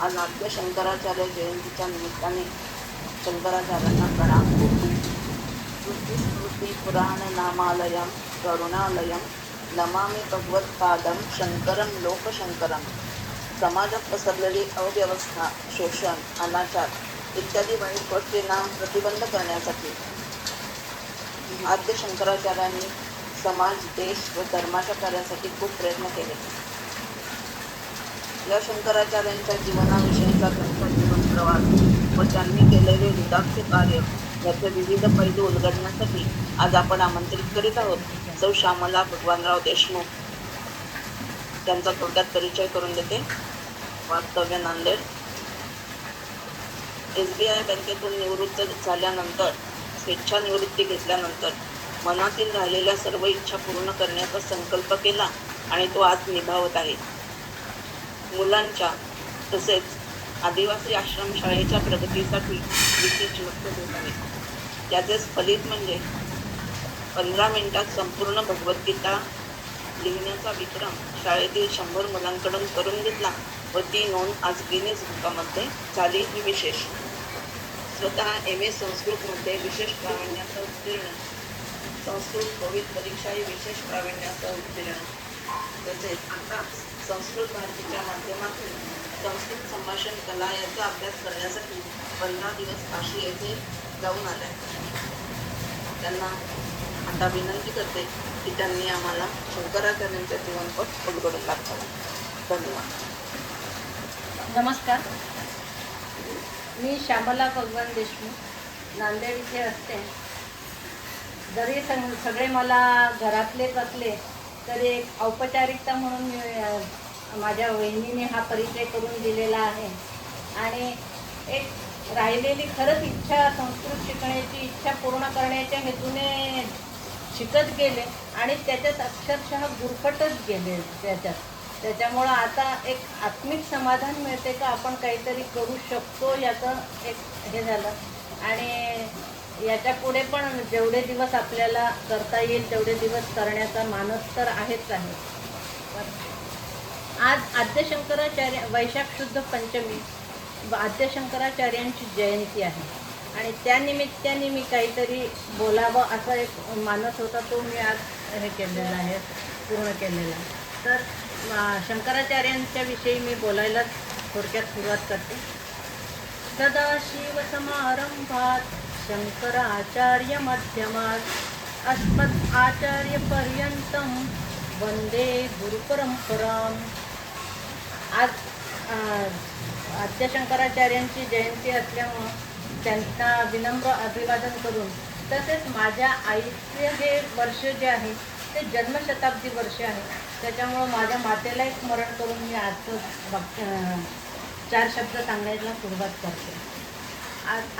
आज आद्य शंकराचार्य जयंतीच्या निमित्ताने शंकराचार्यांना प्रणाम. श्रुती पुराण नामालयम करुणालयम नमामि भगवत्पादम शंकरम लोकशंकरम. समाजात पसरलेली अव्यवस्था, शोषण, अनाचार इत्यादी वाईट गोष्टींना प्रतिबंध करण्यासाठी आद्य शंकराचार्यांनी समाज, देश व धर्माच्या कार्यासाठी खूप प्रयत्न केले. या शंकराचार्यांच्या जीवनाविषयीचा त्यांचा जीवन प्रवास व त्यांनी केलेले विदाक्ष कार्य याचे विविध पैलू उलगडण्यासाठी आज आपण आमंत्रित करीत आहोत सौ श्यामला भगवानराव देशमुख. त्यांचा थोडक्यात परिचय करून देते. वास्तव्य नांदेड. SBI बँकेतून निवृत्त झाल्यानंतर स्वेच्छानिवृत्ती घेतल्यानंतर मनातील राहिलेल्या सर्व इच्छा पूर्ण करण्याचा संकल्प केला आणि तो आज निभावत आहे. मुलांच्या तसेच आदिवासी आश्रमशाळेच्या प्रगतीसाठी विशेष लक्ष देत आहे. त्याचेच फलित म्हणजे 15 मिनिटात संपूर्ण भगवद्गीता लिहिण्याचा विक्रम शाळेतील 100 मुलांकडून करून घेतला व ती नोंद आज गिनीज बुकामध्ये झाली. ही विशेष. स्वतः MA संस्कृतमध्ये विशेष प्रावीण्यासह उत्तीर्ण, संस्कृत कोविद परीक्षाही विशेष प्रावीण्यासह उत्तीर्ण. तसेच आता संस्कृत भारतीच्या माध्यमातून संस्कृत संभाषण कला याचा अभ्यास करण्यासाठी 15 दिवस काशी येथे जाऊन आल्या. त्यांना आता विनंती करते की त्यांनी आम्हाला शंकराचार्यांचे जीवनपट उलगडून दाखवावा. धन्यवाद. नमस्कार, मी श्यामला भगवान देशमुख, नांदेड इथे असते. जरी सगळे मला घरातलेच असले तरी एक औपचारिकता म्हणून मी माझ्या वहिनीने हा परिचय करून दिलेला आहे. आणि एक राहिलेली खरंच इच्छा, संस्कृत शिकण्याची इच्छा पूर्ण करण्याच्या हेतूने शिकत गेले आणि त्याच्यात अक्षरशः गुरफटच गेले त्याच्यामुळं आता एक आत्मिक समाधान मिळते का आपण काहीतरी करू शकतो याचं एक हे झालं. आणि याच्या पुढे पण जेवढे दिवस आपल्याला करता येईल तेवढे दिवस करण्याचा मानस तर आहेच आहे. आज आद्य शंकराचार्य वैशाख शुद्ध पंचमी आद्य शंकराचार्यांची जयंती आहे आणि त्यानिमित्ताने मी काहीतरी बोलावं असा एक मानस होता, तो मी आज हे केलेला आहे, पूर्ण केलेला. तर शंकराचार्यांच्या विषयी मी बोलायला थोडक्यात सुरुवात करते. सदाशिव समारंभात शंकराचार्य मध्यमात अस्मत् आचार्य पर्यंतम वंदे गुरुपरंपराम. आज आद्य शंकराचार्यांची जयंती असल्यामुळं त्यांना विनम्र अभिवादन करून, तसेच माझ्या आईचे हे वर्ष जे आहे ते जन्मशताब्दी वर्ष आहे, त्याच्यामुळं माझ्या मातेला एक स्मरण करून मी आजचं 4 शब्द सांगायला सुरुवात करते.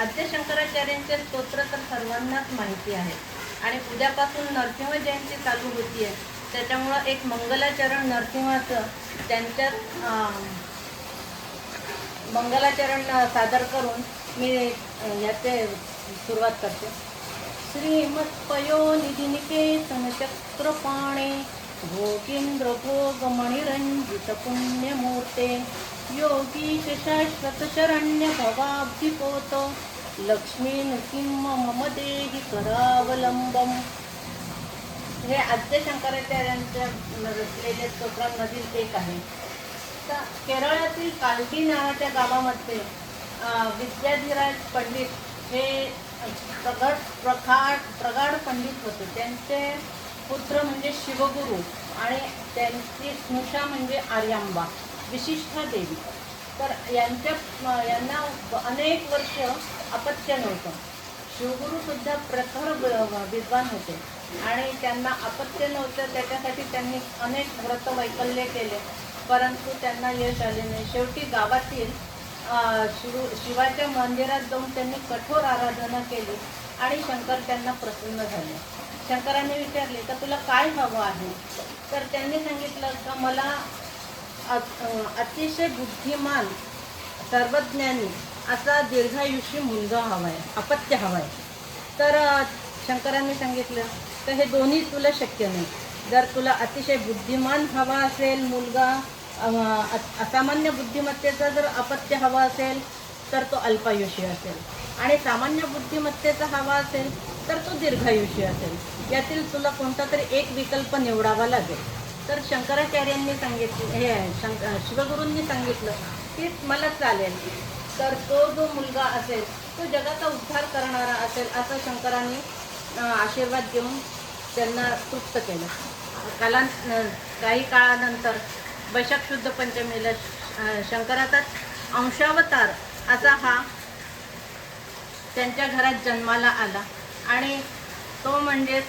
आद्य शंकराचार्यांचे स्तोत्र तर सर्वांनाच माहिती आहे आणि उद्यापासून नरसिंह जयंती चालू होती आहे, त्याच्यामुळं एक मंगलाचरण नरसिंहाचं त्यांच्यात मंगलाचरण सादर करून मी याचे सुरुवात करते. श्रीमत्पयोनिधिनिकेतन चक्रपाणे भोगेंद्र भोग मणिरंजित पुण्यमूर्ते योगीश शाश्वत शरण्य भवाब्धिपोत लक्ष्मी नृसिंह मम देहि करावलंबम. हे आद्य शंकराचार्यांच्या रचलेल्या स्तोत्रांमधील एक आहे. तर केरळातील कालटी नावाच्या गावामध्ये विद्याधिराज पंडित हे प्रगाढ पंडित होते. त्यांचे पुत्र म्हणजे शिवगुरु आणि त्यांची स्नुषा म्हणजे आर्यांबा, विशिष्ठा देवी. तर यांना अनेक वर्ष अपत्य नव्हतं. शिवगुरूसुद्धा प्रखर विद्वान होते आणि त्यांना अपत्य नव्हतं, त्याच्यासाठी त्यांनी अनेक व्रत वैकल्य केले, परंतु त्यांना यश आले नाही. शेवटी गावातील शिवाच्या मंदिरात जाऊन त्यांनी कठोर आराधना केली आणि शंकर त्यांना प्रसन्न झाले. शंकरांनी विचारले का तुला काय हवं आहे? तर त्यांनी सांगितलं का मला अतिशय बुद्धिमान, सर्वज्ञानी असा दीर्घायुष्य मुलगा हवा आहे, अपत्य हवा आहे. तर शंकरांनी सांगितलं तर हे दोन्ही तुला शक्य नाही. जर तुला अतिशय बुद्धिमान हवा असेल मुलगा असामान्य बुद्धिमत्तेचा जर अपत्य हवा असेल तर तो अल्पायुषी असेल, आणि सामान्य बुद्धिमत्तेचा हवा असेल तर तो दीर्घायुषी असेल. यातील तुला कोणता तरी एक विकल्प निवडावा लागेल. तर शंकराचार्यांनी सांगितलं, शिवगुरूंनी सांगितलं की मला चालेल. तर तो जो मुलगा असेल तो जगाचा उद्धार करणारा असेल असं शंकरांनी आशीर्वाद देऊन त्यांना तृप्त केलं. काही काळानंतर वैशाख शुद्ध पंचमीला शंकराचा अंशावतार असा हा त्यांच्या घरात जन्माला आला, आणि तो म्हणजे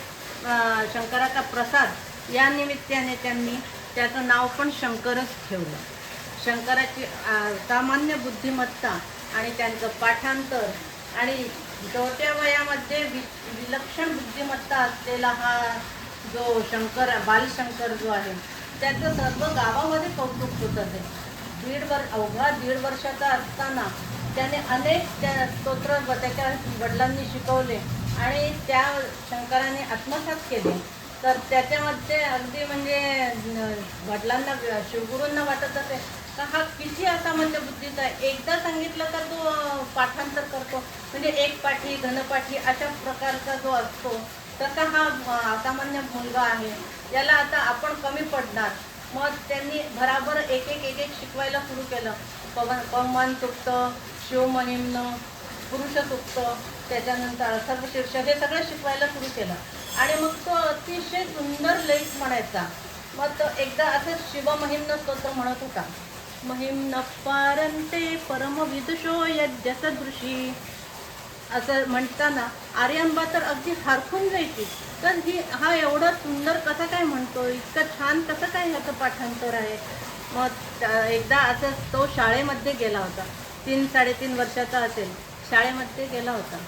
शंकराचा प्रसाद. या निमित्ताने त्यांनी त्याचं नाव पण शंकरच ठेवलं. शंकराची सामान्य बुद्धिमत्ता आणि त्यांचं पाठांतर आणि छोट्या वयामध्ये विलक्षण बुद्धिमत्ता असलेला हा जो बालशंकर जो आहे त्याचं सर्व गावामध्ये कौतुक होत असे. अवघा दीड वर्षाचा असताना त्याने अनेक त्या स्तोत्र त्याच्या वडिलांनी शिकवले आणि त्या शंकराने आत्मसात केले. तर त्याच्यामध्ये अगदी म्हणजे वडिलांना, शिवगुरूंना वाटत असे का हा किती असामान्य बुद्धीचा आहे. एकदा सांगितलं तर तो पाठांतर करतो, म्हणजे एक पाठी घनपाठी अशा प्रकारचा जो असतो तसा हा असामान्य मुलगा आहे. याला आता आपण कमी पडणार. मग त्यांनी भराभर एक एक शिकवायला सुरू केलं. पवमान सुक्त, शिवमहिम्न, पुरुष सुक्त, त्याच्यानंतर सर्वशीर्ष, हे सगळं शिकवायला सुरू केलं. आणि मग तो अतिशय सुंदर लेख म्हणायचा. मग तो एकदा असं शिवमहिम्न स्तोत्र म्हणत होता. महिम्न पारंते परमविदुषो यज्ञसदृशी, असं म्हणताना आर्यांबा तर अगदी हरखून जायची. तर हा एवढा सुंदर कसा काय म्हणतो, इतकं छान कसं काय ह्याचं पाठांतर आहे. मग एकदा असं तो शाळेमध्ये गेला होता, 3-3.5 वर्षाचा असेल, शाळेमध्ये गेला होता.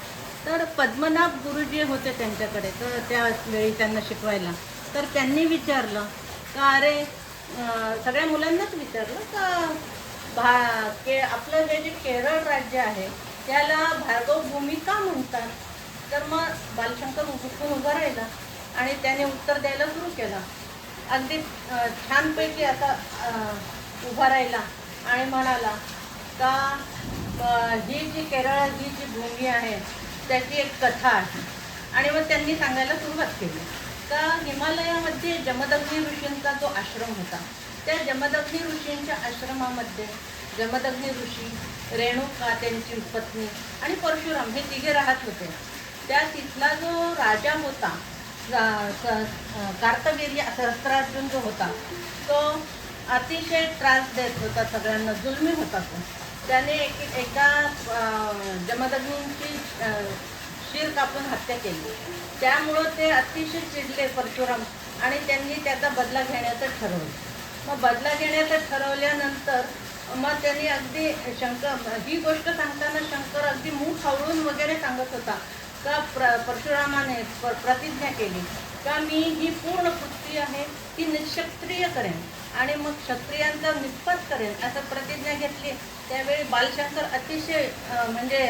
तर पद्मनाभ गुरुजी होते त्यांच्याकडे, तर त्यावेळी त्यांना शिकवायला. तर त्यांनी विचारलं का अरे, सगळ्या मुलांनाच विचारलं का आपलं हे जे केरळ राज्य आहे त्याला भार्गव भूमी का म्हणतात. तर मग बालशंकर उठून उभा राहिला आणि त्याने उत्तर द्यायला सुरू केला. अगदी छानपैकी असा उभा राहिला आणि म्हणाला का ही जी केरळ ही जी भूमी आहे त्याची एक कथा आहे. आणि मग त्यांनी सांगायला सुरुवात केली का हिमालयामध्ये जमदग्नी ऋषींचा जो आश्रम होता, त्या जमदग्नी ऋषींच्या आश्रमामध्ये जमदग्नी ऋषी, रेणुका त्यांची पत्नी आणि परशुराम हे तिघे राहत होते. त्या तिथला जो राजा होता कार्तवीर्य सहस्त्रार्जुन जो होता तो अतिशय त्रास देत होता सगळ्यांना, जुलमी होता तो. त्याने एकदा जमदग्नींची शिर कापून हत्या केली. त्यामुळं ते अतिशय चिडले परशुराम आणि त्यांनी त्याचा बदला घेण्याचं ठरवलं. मग बदला घेण्याचं ठरवल्यानंतर मग त्यांनी अगदी ही गोष्ट सांगताना शंकर अगदी मूठ हवळून वगैरे सांगत होता का परशुरामाने प्रतिज्ञा केली का मी ही पूर्ण पृथ्वी आहे ती निःक्षत्रिय करेन आणि मग क्षत्रियांचा निष्पात करेन, असं प्रतिज्ञा घेतली. त्यावेळी बालशंकर अतिशय म्हणजे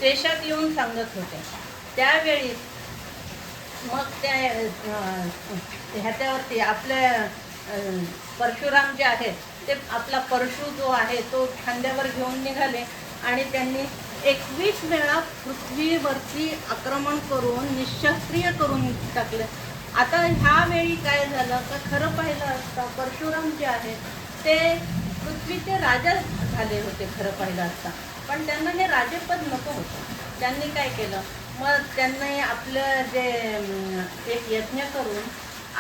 देशात येऊन सांगत होते. त्यावेळी मग त्या ह्याच्यावरती आपले परशुराम जे आहेत ते आपला परशु जो आहे तो खांद्यावर घेऊन निघाले आणि त्यांनी 21 वेळा पृथ्वीवरती आक्रमण करून निःशस्त्रीय करून टाकलं. आता ह्या वेळी काय झालं का खरं पाहिलं असता परशुराम जे आहेत ते पृथ्वीचे राजा झाले होते खरं पाहिलं असता, पण त्यांना हे राजेपद नको होतं. त्यांनी काय केलं, मग त्यांनी आपलं जे एक यज्ञ करून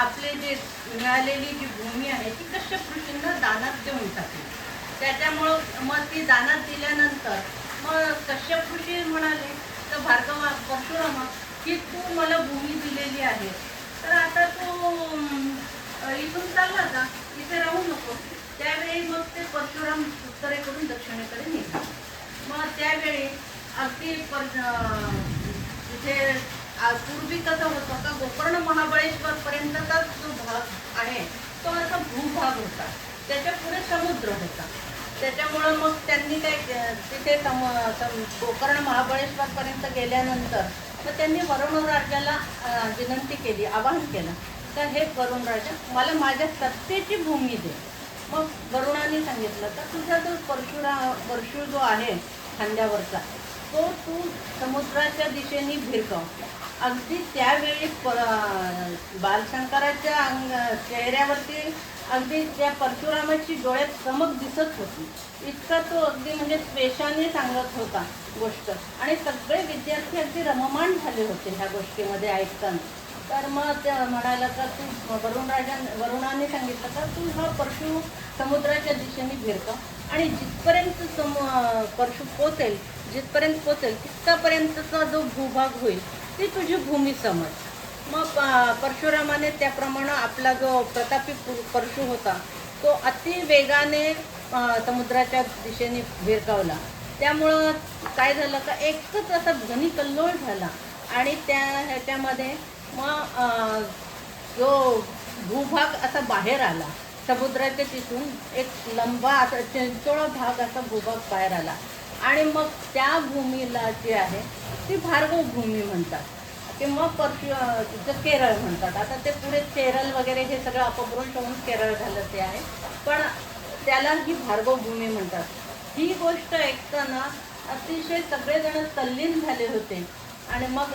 आपले जे मिळालेली जी भूमी आहे ती कश्यप ऋषींना दानात देऊन टाकली. त्याच्यामुळं मग ती दानात दिल्यानंतर मग कश्यप ऋषी म्हणाले तर भार्गवा परशुरामा की तू मला भूमी दिलेली आहे तर आता तू इथून चालला जा, इथे राहू नको. त्यावेळी मग ते परशुराम उत्तरेकडून दक्षिणेकडे निघाले. मग त्यावेळी अगदी तिथे पूर्वी कसं होतं का गोकर्ण महाबळेश्वर पर्यंतचा जो भाग आहे तो असा भूभाग होता, त्याच्या पुढे समुद्र होता. त्याच्यामुळं मग त्यांनी काय तिथे गोकर्ण महाबळेश्वर पर्यंत गेल्यानंतर मग त्यांनी वरुण राजाला विनंती केली, आवाहन केलं का हे वरुण राजा मला माझ्या सत्तेची भूमी दे. मग वरुणाने सांगितलं का तुझा जो परशु जो आहे खांद्यावरचा तो तू समुद्राच्या दिशेने भिरकव. अगदी त्यावेळी बालशंकराच्या चेहऱ्यावरती अगदी त्या परशुरामाची डोळ्यात चमक दिसत होती. इतका तो अगदी म्हणजे स्वेषाने सांगत होता गोष्ट, आणि सगळे विद्यार्थी अगदी रममाण झाले होते ह्या गोष्टीमध्ये ऐकताना. तर मग त्या म्हणाला का तू वरुणाने सांगितलं का तू हा परशु समुद्राच्या दिशेने भिरकव, आणि जिथपर्यंत परशु पोचेल तिथपर्यंतचा जो भूभाग होईल ती तुझी भूमी समज. मग परशुरामाने त्याप्रमाणे आपला जो प्रतापी परशु होता तो अति वेगाने समुद्राच्या दिशेने भिरकावला. त्यामुळं काय झालं का एकच असा ध्वनी कल्लोळ झाला, आणि ह्याच्यामध्ये मग जो भूभाग असा बाहेर आला समुद्राच्या तिथून, एक लंबा असा चिंचोळा भाग असा भूभाग बाहेर आला, आणि मग त्या भूमीला जी आहे ती भार्गव भूमी म्हणतात किंवा तिचं केरळ म्हणतात. आता ते पुढे केरळ वगैरे हे सगळं अपभ्रंश होऊन केरळ झालं ते आहे, पण त्याला ही भार्गव भूमी म्हणतात. ही गोष्ट ऐकताना अतिशय सगळेजण तल्लीन झाले होते. आणि मग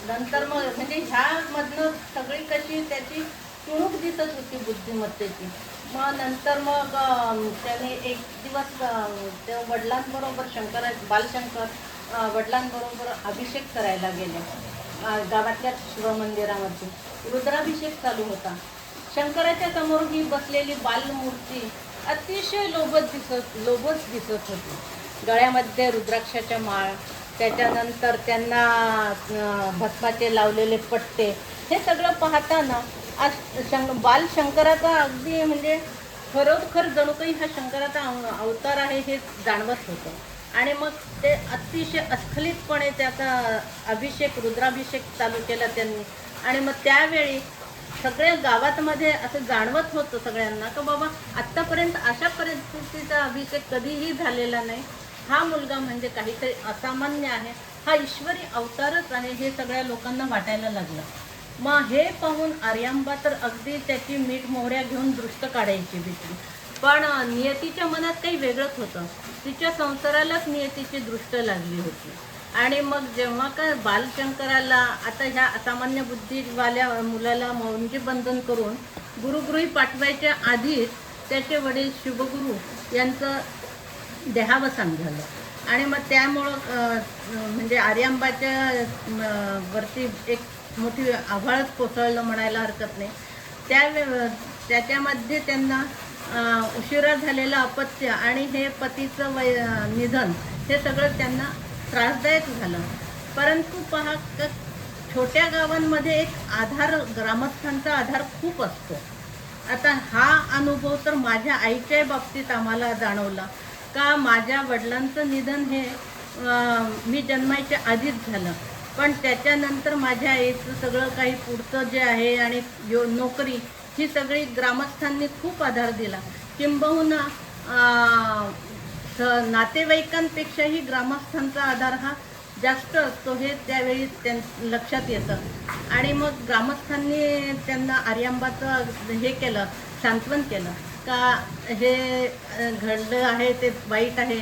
नंतर मग म्हणजे ह्यामधनं सगळी कशी त्याची चुणूक दिसत होती बुद्धिमत्तेची. मग नंतर मग त्याने एक दिवस त्या वडिलांबरोबर बालशंकर वडिलांबरोबर अभिषेक करायला गेले. गावातल्या शिवमंदिरामध्ये रुद्राभिषेक चालू होता. शंकराच्या समोर ही बसलेली बालमूर्ती अतिशय लोभच दिसत होती. गळ्यामध्ये रुद्राक्षाच्या माळ, त्याच्यानंतर त्यांना भस्माचे लावलेले पट्टे, हे सगळं पाहताना बालशंकराचा अगदी म्हणजे खरोखर जणू काही हा शंकराचा अवतार आहे हे जाणवत होतं. आणि मग ते अतिशय अस्खलितपणे त्याचा रुद्राभिषेक चालू केला त्यांनी. आणि मग त्यावेळी सगळ्या गावातमध्ये असं जाणवत होतं सगळ्यांना की बाबा आत्तापर्यंत अशा परिस्थितीचा अभिषेक कधीही झालेला नाही. हा मुलगा म्हणजे काहीतरी असामान्य आहे, हा ईश्वरी अवतारच आहे, हे सगळ्या लोकांना वाटायला लागलं. मग हे पाहून आर्यांबा तर अगदी त्याची मीठ मोहऱ्या घेऊन दृष्ट काढायची भीती. पण नियतीच्या मनात काही वेगळंच होतं. तिच्या संसारालाच नियतीची दृष्ट लागली होती. आणि मग जेव्हा का बालशंकराला आता ह्या असामान्य बुद्धीवाल्या मुलाला मौंजी बंधन करून गुरुगृही पाठवायच्या आधीच त्याचे वडील शुभगुरू यांचं देहावसान झालं. आणि मग त्यामुळं म्हणजे आर्यांबाच्या वरती एक मोठी आव्हाळच कोसळलं म्हणायला हरकत नाही. त्याच्यामध्ये त्यांना उशिरा झालेलं अपत्य आणि हे पतीचं निधन हे सगळं त्यांना त्रासदायक झालं. परंतु पहा, छोट्या गावांमध्ये एक आधार, ग्रामस्थांचा आधार खूप असतो. आता हा अनुभव तर माझ्या आईच्या बाबतीत आम्हाला जाणवला का माझ्या वडिलांचं निधन हे मी जन्मायच्या आधीच झालं, पण त्याच्यानंतर माझ्या आईचं सगळं काही पुढचं जे आहे आणि नोकरी ही सगळी ग्रामस्थांनी खूप आधार दिला. किंबहुना नातेवाईकांपेक्षाही ग्रामस्थांचा आधार हा जास्त असतो हे त्यावेळी लक्षात येतं. आणि मग ग्रामस्थांनी त्यांना आर्यांबाचं हे केलं, सांत्वन केलं का हे घडलं आहे ते वाईट आहे,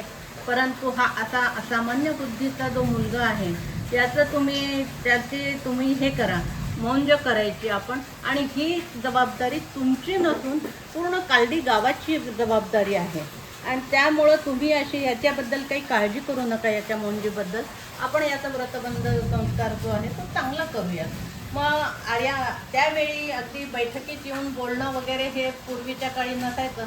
परंतु हा असा असामान्य बुद्धीचा जो मुलगा आहे त्याची तुम्ही हे करा, मौंज करायची आपण, आणि ही जबाबदारी तुमची नसून पूर्ण कालडी गावाची जबाबदारी आहे. आणि त्यामुळं तुम्ही याच्याबद्दल काही काळजी करू नका. याच्या मौंजीबद्दल आपण याचा व्रतबंध संस्कार जो आहे तो चांगला करूया. मग त्यावेळी अगदी बैठकीत येऊन बोलणं वगैरे हे पूर्वीच्या काळी नसायचं,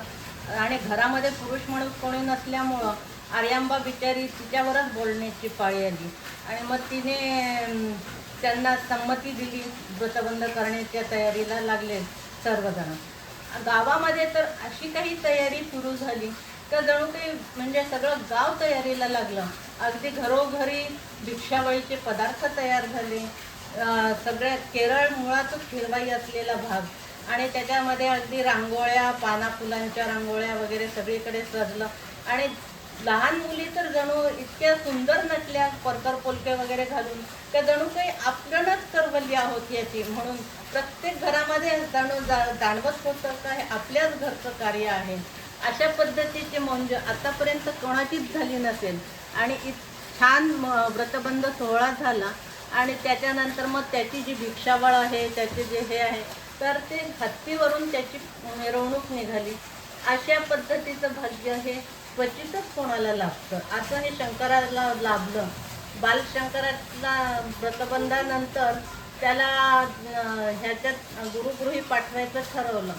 आणि घरामध्ये पुरुष म्हणून कोणी नसल्यामुळं आर्यांबा बिचारी तिच्यावरच बोलण्याची पाळी आली. आणि मग तिने त्यांना संमती दिली, व्रतबंध करण्याच्या तयारीला लागले सर्वजण. गावामध्ये तर अशी काही तयारी सुरू झाली तर जणू काही म्हणजे सगळं गाव तयारीला लागलं. अगदी घरोघरी भिक्षावळीचे पदार्थ तयार झाले. सगळ्या केरळ मुळातच हिरवाई असलेला भाग, आणि त्याच्यामध्ये अगदी रांगोळ्या, पाना फुलांच्या रांगोळ्या वगैरे सगळीकडे सजलं. आणि लहान मुली तर जणू इतक्या सुंदर नटल्या परकर पोलके वगैरे घालून, त्या जणू काही आपणच करवली आहोत याची, म्हणून प्रत्येक घरामध्ये जणू जाणवत होतं का हे आपल्याच घरचं कार्य आहे. अशा पद्धतीची मौंज आतापर्यंत कोणाचीच झाली नसेल. आणि छान व्रतबंध सोहळा झाला. आणि त्याच्यानंतर मग त्याची जी भिक्षावळ आहे, त्याचे जे हे आहे, तर ते हत्तीवरून त्याची मिरवणूक निघाली. अशा पद्धतीचं भाग्य हे क्वचितच कोणाला लाभतं. असं हे शंकराला लाभलं. बालशंकराला व्रतबंधानंतर त्याला ह्याच्यात गुरुगृही पाठवायचं ठरवलं.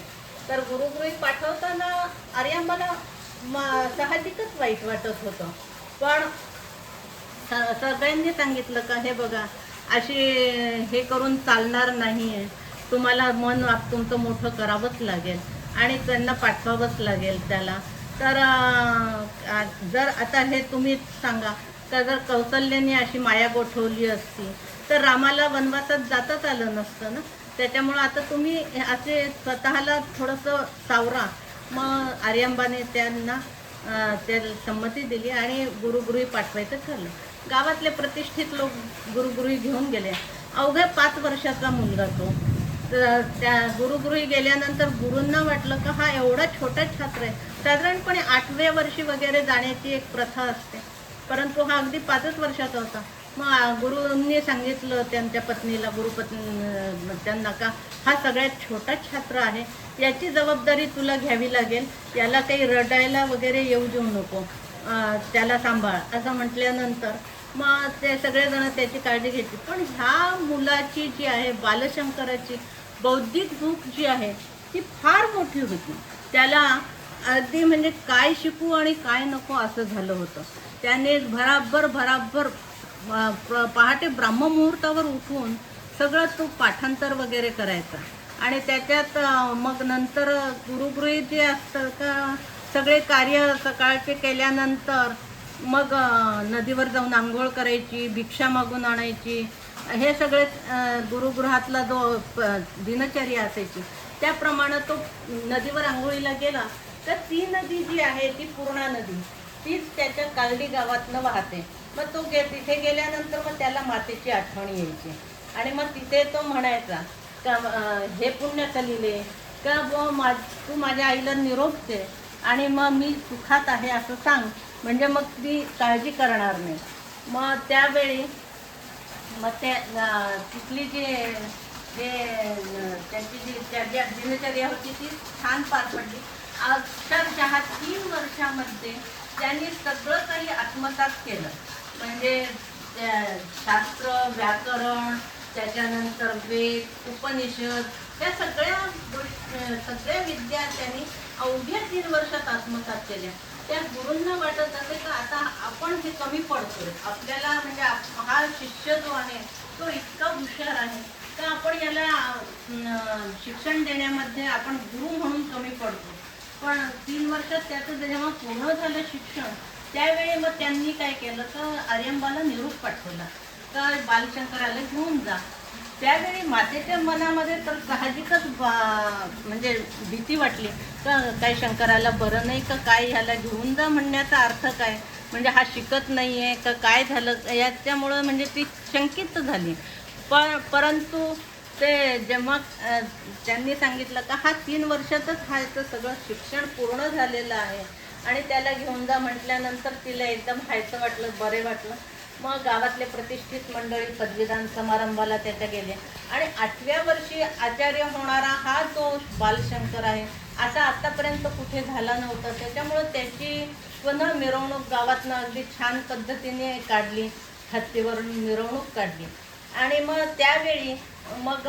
तर गुरुगृही पाठवताना आर्यांबाला साहजिकच वाईट वाटत होतं. पण सगळ्यांनी सांगितलं का हे बघा, अशी हे करून चालणार नाही आहे, तुम्हाला मन तुमचं मोठं करावंच लागेल आणि त्यांना पाठवावंच लागेल त्याला. तर जर आता हे तुम्ही सांगा का, जर कौशल्याने अशी माया गोठवली असती तर रामाला वनवासात जाताच आलं नसतं ना. त्याच्यामुळं आता तुम्ही असे स्वतःला थोडंसं सावरा. मग आर्यांबाने त्यांना त्याला संमती दिली आणि गुरुगृही पाठवायचं ठरलं. गावातले प्रतिष्ठित लोक गुरुगृही घेऊन गेले. अवघ्या 5 वर्षाचा मुलगा तो. तर त्या गुरुगृही गेल्यानंतर गुरूंना वाटलं का हा एवढा छोटा छात्र आहे, साधारणपणे 8व्या वर्षी वगैरे जाण्याची एक प्रथा असते, परंतु हा अगदी 5च वर्षाचा होता. मग गुरूंनी सांगितलं त्यांच्या पत्नीला, गुरुपत्नी त्यांना का हा सगळ्यात छोटा छात्र आहे, याची जबाबदारी तुला घ्यावी लागेल, याला काही रडायला वगैरे येऊ देऊ नको, त्याला सांभाळ असं म्हटल्यानंतर मग ते सगळेजण त्याची काळजी घेतली. पण ह्या मुलाची जी आहे, बालशंकराची बौद्धिक भूक जी आहे ती फार मोठी होती. त्याला अगदी म्हणजे काय शिकू आणि काय नको असं झालं होतं. त्याने भराभर पहाटे ब्राह्ममुहूर्तावर उठून सगळं तो पाठांतर वगैरे करायचा. आणि त्याच्यात मग नंतर गुरुगृही जे असतं का, सगळे कार्य सकाळचे केल्यानंतर मग नदीवर जाऊन आंघोळ करायची, भिक्षा मागून आणायची, हे सगळे गुरुगृहातला जो दिनचर्या असायची त्याप्रमाणे तो नदीवर आंघोळीला गेला तर ती नदी जी आहे ती पूर्णा नदी, तीच त्याच्या कालडी गावातनं वाहते. मग तो तिथे गेल्यानंतर मग त्याला मातेची आठवण यायची. आणि मग तिथे तो म्हणायचा का हे पुण्य कलिले का तू माझ्या आईला निरोप दे आणि मग मी सुखात आहे असं सांग, म्हणजे मग ती काळजी करणार नाही. मग त्यावेळी मग तिथली त्यांची जी दिनचर्या होती ती छान पार पडली. अक्षरशः 3 वर्षामध्ये त्यांनी सगळं काही आत्मसात केलं. म्हणजे शास्त्र, व्याकरण, त्याच्यानंतर वेद, उपनिषद, त्या सगळ्या विद्या त्यांनी अवघ्या 3 वर्षात आत्मसात केल्या. त्या गुरूंना वाटत असे का आता आपण हे कमी पडतोय, आपल्याला म्हणजे हा शिष्य जो आहे तो इतका हुशार आहे तर आपण याला शिक्षण देण्यामध्ये आपण गुरु म्हणून कमी पडतो. पण 3 वर्षात त्याचं जेव्हा पूर्ण झालं शिक्षण, त्यावेळी मग त्यांनी काय केलं तर आर्यांबाला निरोप पाठवला का बालशंकराला घेऊन जा. त्यावेळी मातेच्या मनामध्ये तर साहजिकच म्हणजे भीती वाटली का काय शंकराला बरं नाही का काय, ह्याला घेऊन जा म्हणण्याचा अर्थ काय, म्हणजे हा शिकत नाही आहे का काय झालं, याच्यामुळं म्हणजे ती शंकित झाली. परंतु ते जेव्हा त्यांनी सांगितलं का हा 3 वर्षातच हायचं सगळं शिक्षण पूर्ण झालेलं आहे आणि त्याला घेऊन जा म्हटल्यानंतर तिला एकदम हायचं वाटलं, बरे वाटलं. मग गावातले प्रतिष्ठित मंडळी पदवीदान समारंभाला त्याच्या गेले आणि 8व्या वर्षी आचार्य होणारा हा जो बालशंकर आहे असा आतापर्यंत कुठे झाला नव्हता. त्याच्यामुळं त्याची पुन्हा मिरवणूक गावातनं अगदी छान पद्धतीने काढली, हत्तीवरून मिरवणूक काढली. आणि मग त्यावेळी मग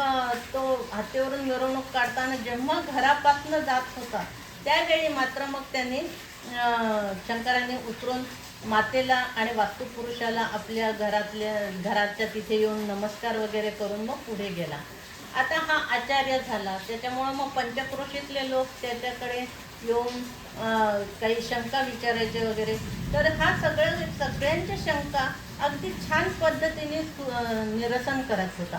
तो हत्तीवरून मिरवणूक काढताना जेव्हा घरापासून जात होता त्यावेळी मात्र मग त्यांनी शंकराने उतरून मातेला आणि वास्तुपुरुषाला आपल्या घराच्या तिथे येऊन नमस्कार वगैरे करून मग पुढे गेला. आता हा आचार्य झाला, त्याच्यामुळं मग पंचक्रोशीतले लोक त्याच्याकडे येऊन काही शंका विचारायचे वगैरे. तर हा सगळ्यांच्या शंका अगदी छान पद्धतीने निरसन करत होता.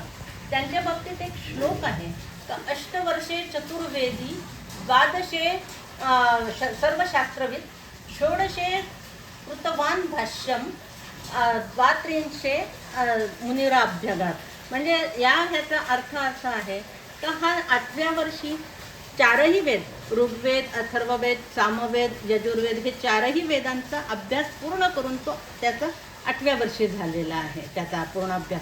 त्यांच्या बाबतीत एक श्लोक आहे का, 8 वर्षे चतुर्वेदी, 12 सर्व शास्त्रविद, 16 कृतवान भाष्यम द्वात्रिंशे मुनिराभ्यगात. म्हणजे ह्याचा अर्थ असा आहे का हा 8व्या वर्षी चारही वेद, ऋग्वेद, अथर्ववेद, सामवेद, यजुर्वेद हे चारही वेदांचा अभ्यास पूर्ण करून तो त्याचा 8व्या वर्षी झालेला आहे, त्याचा पूर्ण अभ्यास.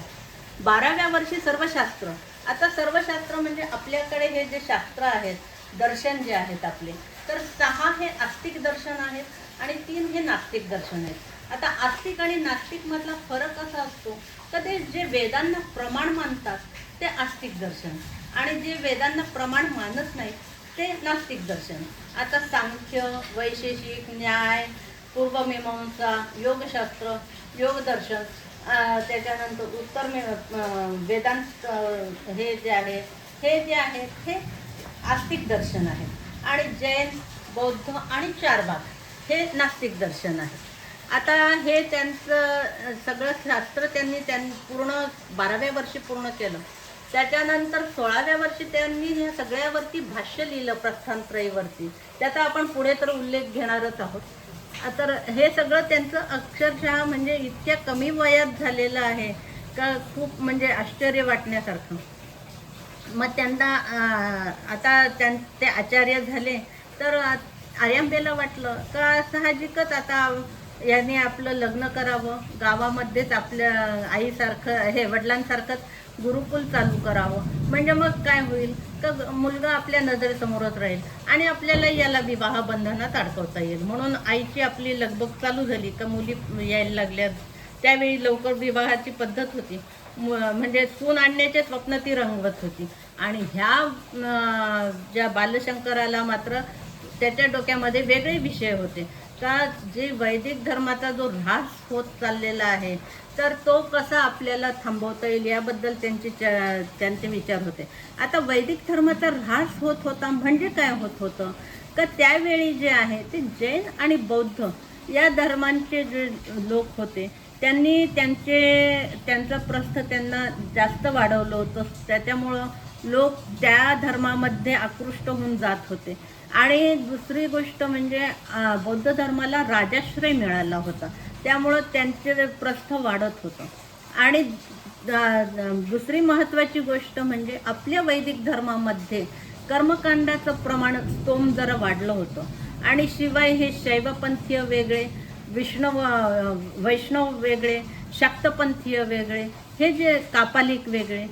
12व्या वर्षी सर्वशास्त्र. आता सर्वशास्त्र म्हणजे आपल्याकडे हे जे शास्त्र आहेत, दर्शन जे आहेत आपले, तर 6 हे आस्तिक दर्शन आहेत आणि 3 हे नास्तिक दर्शन आहेत. आता आस्तिक आणि नास्तिक मधला फरक असा असतो का ते जे वेदांना प्रमाण मानतात ते आस्तिक दर्शन आणि जे वेदांना प्रमाण मानत नाहीत ते नास्तिक दर्शन. आता सांख्य, वैशेषिक, न्याय, पूर्वमीमांसा, योगशास्त्र, योगदर्शन, त्याच्यानंतर वेदांत हे जे आहेत हे आस्तिक दर्शन आहे. आणि जैन, बौद्ध आणि चारवाक हे नास्तिक दर्शन आहे. आता हे त्यांचं सगळं शास्त्र त्यांनी पूर्ण 12व्या वर्षी पूर्ण केलं. त्याच्यानंतर 16व्या वर्षी त्यांनी ह्या सगळ्यावरती भाष्य लिहिलं, प्रस्थानत्रयीवरती. त्याचा आपण पुढे तर उल्लेख घेणारच आहोत. तर हे सगळं त्यांचं अक्षरशः म्हणजे इतक्या कमी वयात झालेलं आहे का खूप म्हणजे आश्चर्य वाटण्यासारखं. मग त्यांना आता ते आचार्य झाले तर आर्यांबेला वाटलं का साहजिकच आता याने आपलं लग्न करावं, गावामध्येच आपल्या आईसारखं हे वडिलांसारखंच गुरुकुल चालू करावं. म्हणजे मग काय होईल का मुलगा आपल्या नजरेसमोरच राहील आणि आपल्याला याला विवाह बंधनात अडकवता येईल. म्हणून आईची आपली लगबग चालू झाली का मुली यायला लागल्या. त्यावेळी लवकर विवाहाची पद्धत होती, म्हणजे सून आणण्याचे स्वप्न ती रंगवत होती. आणि ह्या ज्या बालशंकराला मात्र त्याच्या डोक्यामध्ये वेगळे विषय होते का जे वैदिक धर्माचा जो ऱ्हास होत चाललेला आहे तर तो कसा आपल्याला थांबवता येईल याबद्दल त्यांचे विचार होते. आता वैदिक धर्माचा ऱ्हास होत होता म्हणजे काय होत होतं का त्यावेळी जे आहे ते जैन आणि बौद्ध या धर्मांचे जे लोक होते त्यांनी त्यांचं प्रस्थ त्यांना जास्त वाढवलं होतं. त्याच्यामुळं लोक त्या धर्मामध्ये आकृष्ट होऊन जात होते. आणि दुसरी गोष्ट म्हणजे बौद्ध धर्माला राजाश्रय मिळाला होता, त्यामुळं त्यांचे प्रस्थ वाढत होतं. आणि दुसरी महत्त्वाची गोष्ट म्हणजे आपल्या वैदिक धर्मामध्ये कर्मकांडाचं प्रमाण स्तोम जरा वाढलं होतं. आणि शिवाय हे शैवपंथीय वेगळे, वैष्णव वेगळे, शाक्तपंथीय वेगळे, हे जे कापालिक वेगळे.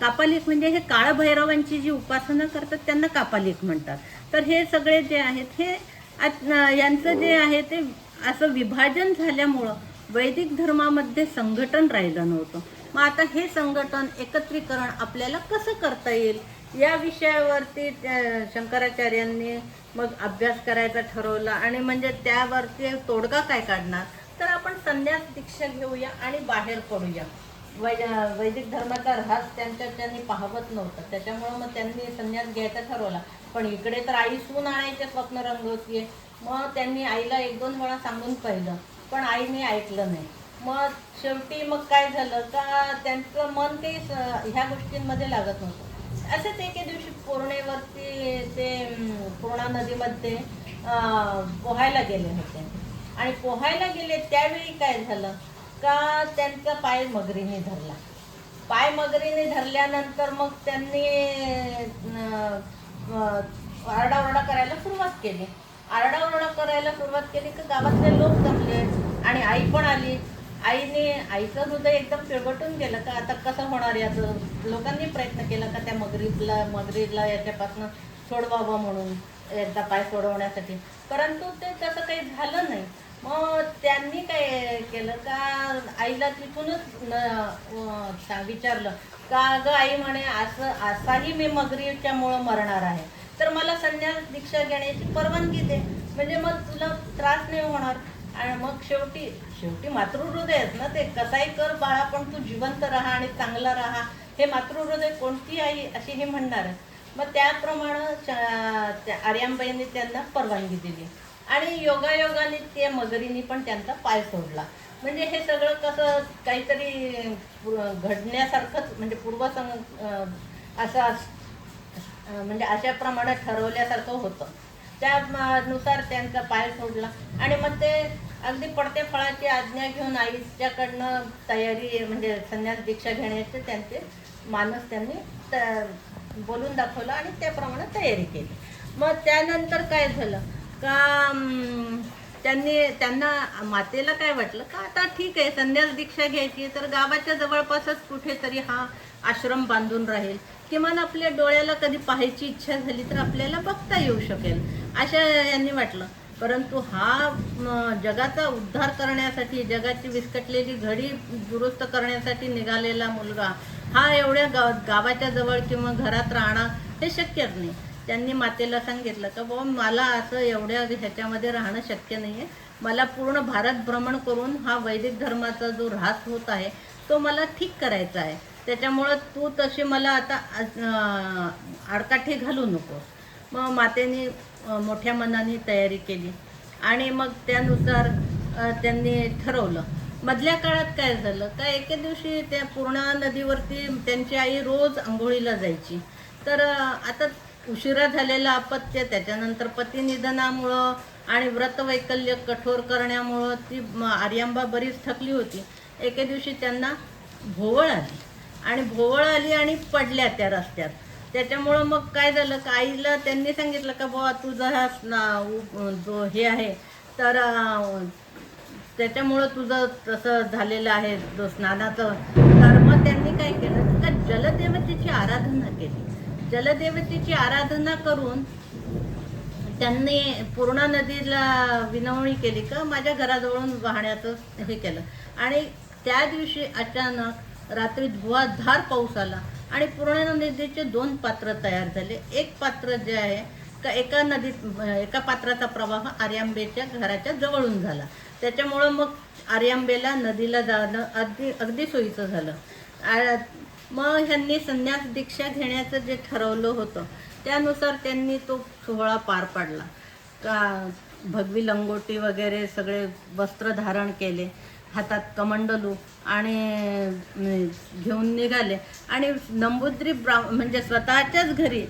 कापालिक म्हणजे हे काळभैरवांची जी उपासना करतात त्यांना कापालिक म्हणतात. तर हे सगळे जे आहेत हे यांचं जे आहे ते असं विभाजन झाल्यामुळं वैदिक धर्मामध्ये संघटन राहिलं नव्हतं. मग आता हे संघटन एकत्रीकरण आपल्याला कसं करता येईल या विषयावरती शंकराचार्यांनी मग अभ्यास करायचा ठरवला. आणि म्हणजे त्यावरती तोडगा काय काढणार तर आपण संन्यास दीक्षा घेऊया आणि बाहेर पडूया. वैदिक धर्माचा ऱ्हास त्यांनी पाहवत नव्हता, त्याच्यामुळं मग त्यांनी संन्यास घ्यायचा ठरवला. पण इकडे तर आई सून आणायचे स्वप्न रंगवतीये. मग त्यांनी आईला 1-2 वेळा सांगून पाहिलं पण आईने ऐकलं नाही. मग शेवटी मग काय झालं का त्यांचं मन काही ह्या गोष्टींमध्ये लागत नव्हतं. असंच एके दिवशी पौर्णिमेवरती ते पूर्णा नदीमध्ये पोहायला गेले होते. आणि पोहायला गेले त्यावेळी काय झालं का त्यांचा पाय मगरीने धरला. पाय मगरीने धरल्यानंतर मग त्यांनी आरडाओरडा करायला सुरुवात केली. की गावातले लोक जमले आणि आई पण आली. आईचं हृदय एकदम पिळवटून गेलं का आता कसं होणार याचं. लोकांनी प्रयत्न केला का त्या मगरीला याच्यापासून सोडवावं म्हणून एकदा पाय सोडवण्यासाठी, परंतु ते तसं काही झालं नाही. मग त्यांनी काय केलं का आईला तिथूनच विचारलं का अगं आई म्हणे असाही मी मगरीच्यामुळं मरणार आहे तर मला संन्यास दीक्षा घेण्याची परवानगी दे, म्हणजे मग तुला त्रास नाही होणार. आणि मग शेवटी मातृहृदयच ना ते, कसाही कर बाळा पण तू जिवंत राहा आणि चांगला राहा, हे मातृहृदय कोणती आई अशी हे म्हणणार आहे. मग त्याप्रमाणे आर्यांबाईंनी त्यांना परवानगी दिली आणि योगायोगाने त्या मगरीने पण त्यांचा पाय सोडला. म्हणजे हे सगळं कसं काहीतरी घडण्यासारखंच, म्हणजे असं म्हणजे अशाप्रमाणे ठरवल्यासारखं होतं. त्यानुसार त्यांचा पाय सोडला आणि मग ते अगदी पडत्या फळाची आज्ञा घेऊन आईच्याकडनं तयारी म्हणजे संन्यास दीक्षा घेण्याचे त्यांचे मानस त्यांनी बोलून दाखवलं आणि त्याप्रमाणे तयारी केली. मग त्यानंतर काय झालं का त्यांना मातेला काय वाटलं का आता ठीक आहे संन्यास दीक्षा घ्यायची तर गावाच्या जवळपासच कुठेतरी हा आश्रम बांधून राहील, किमान आपल्या डोळ्याला कधी पाहायची इच्छा झाली तर आपल्याला बघता येऊ शकेल अशा यांनी वाटलं. परंतु हा जगाचा उद्धार करण्यासाठी, जगाची विस्कटलेली घडी दुरुस्त करण्यासाठी निघालेला मुलगा हा एवढ्या गावाच्या जवळ किंवा घरात राहणं हे शक्यच नाही. त्यांनी मातेला सांगितलं का बाबा मला असं एवढ्या ह्याच्यामध्ये राहणं शक्य नाही आहे, मला पूर्ण भारत भ्रमण करून हा वैदिक धर्माचा जो ऱ्हास होत आहे तो मला ठीक करायचा आहे, त्याच्यामुळं तू तशी मला आता आडकाठी घालू नको. मग मातेने मोठ्या मनाने तयारी केली आणि मग त्यानुसार त्यांनी ठरवलं. मधल्या काळात काय झालं का एके दिवशी त्या पूर्णा नदीवरती त्यांची आई रोज आंघोळीला जायची. तर आता उशिरा झालेलं अपत्य, त्याच्यानंतर पती निधनामुळं आणि व्रतवैकल्य कठोर करण्यामुळं ती आर्यांबा बरीच थकली होती. एके दिवशी त्यांना भोवळ आली आणि पडल्या त्या रस्त्यात. त्याच्यामुळं मग काय झालं का आईला त्यांनी सांगितलं का बाबा तुझा हा जो हे आहे तर त्याच्यामुळं तुझं तसं झालेलं आहे जो स्नानाचं. तर मग त्यांनी काय केलं का जलदेवतेची आराधना केली. जलदेवतेची आराधना करून त्यांनी पूर्णा नदीला विनवणी केली का माझ्या घराजवळून वाहण्याचं हे केलं. आणि त्या दिवशी अचानक रात्री धुवाधार पाऊस आला आणि पूर्णा नदीचे 2 पात्र तयार झाले. एक पात्र जे आहे का एका पात्राचा प्रवाह आर्यांबेच्या घराच्या जवळून झाला. त्याच्यामुळं मग आर्यांबेला नदीला जाणं अगदी सोयीचं झालं. मग ह्यांनी संन्यास दीक्षा घेण्याचं जे ठरवलं होतं त्यानुसार त्यांनी तो सोहळा पार पाडला. का भगवी लंगोटी वगैरे सगळे वस्त्र धारण केले, हातात कमंडलू आणि घेऊन निघाले आणि नंबूद्री म्हणजे स्वतःच्याच घरी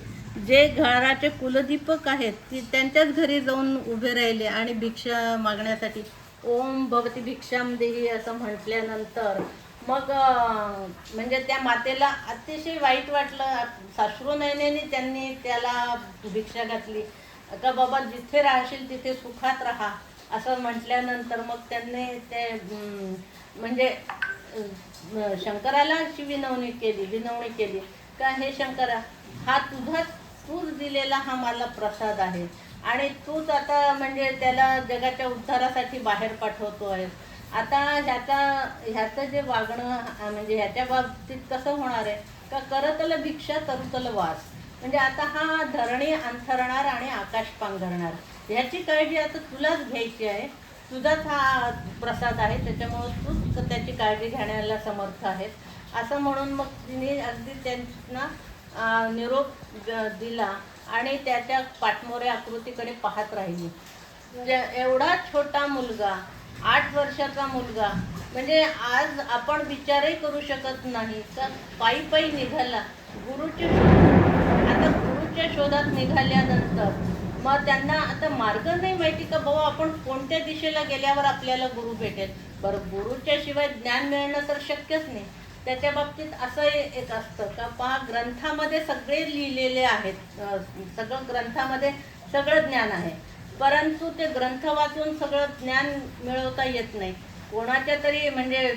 जे घराचे कुलदीपक आहेत ती त्यांच्याच घरी जाऊन उभे राहिले आणि भिक्षा मागण्यासाठी ओम भगवती भिक्षाम देही असं म्हटल्यानंतर मग म्हणजे त्या मातेला अतिशय वाईट वाटलं. साश्रू नयनेने त्यांनी त्याला भिक्षा घातली का बाबा जिथे राहशील तिथे सुखात राहा असं म्हटल्यानंतर मग त्यांनी ते म्हणजे शंकराला अशी विनवणी केली का हे शंकरा हा तूच दिलेला हा मला प्रसाद आहे आणि तूच आता म्हणजे त्याला जगाच्या उद्धारासाठी बाहेर पाठवतो आहे. आता ह्याचं जे वागणं म्हणजे ह्याच्या बाबतीत कसं होणार आहे का करतल भिक्षा करुतल वास, म्हणजे आता हा धरणी अंथरणार आणि आकाश पांघरणार ह्याची काळजी आता तुलाच घ्यायची आहे. तुझाच हा प्रसाद आहे त्याच्यामुळं तूच त्याची काळजी घेण्याला समर्थ आहेस असं म्हणून मग तिने अगदी त्यांना निरोप दिला आणि त्याच्या पाठमोऱ्या आकृतीकडे पाहत राहिली. एवढा छोटा मुलगा 8 वर्षाचा मुलगा म्हणजे आज आपण विचारही करू शकत नाही का पायी निघाला गुरुच्या शोधात निघाल्यानंतर मग त्यांना आता मार्ग नाही माहिती का बाबा आपण कोणत्या दिशेला गेल्यावर आपल्याला गुरु भेटेल. बरं गुरुच्या शिवाय ज्ञान मिळणं तर शक्यच नाही. त्याच्या बाबतीत असं एक असतं का पहा ग्रंथामध्ये सगळे लिहिलेले आहेत, सगळं ग्रंथामध्ये सगळं ज्ञान आहे, परंतु ते ग्रंथ वाचून सगळं ज्ञान मिळवता येत नाही. कोणाच्या तरी म्हणजे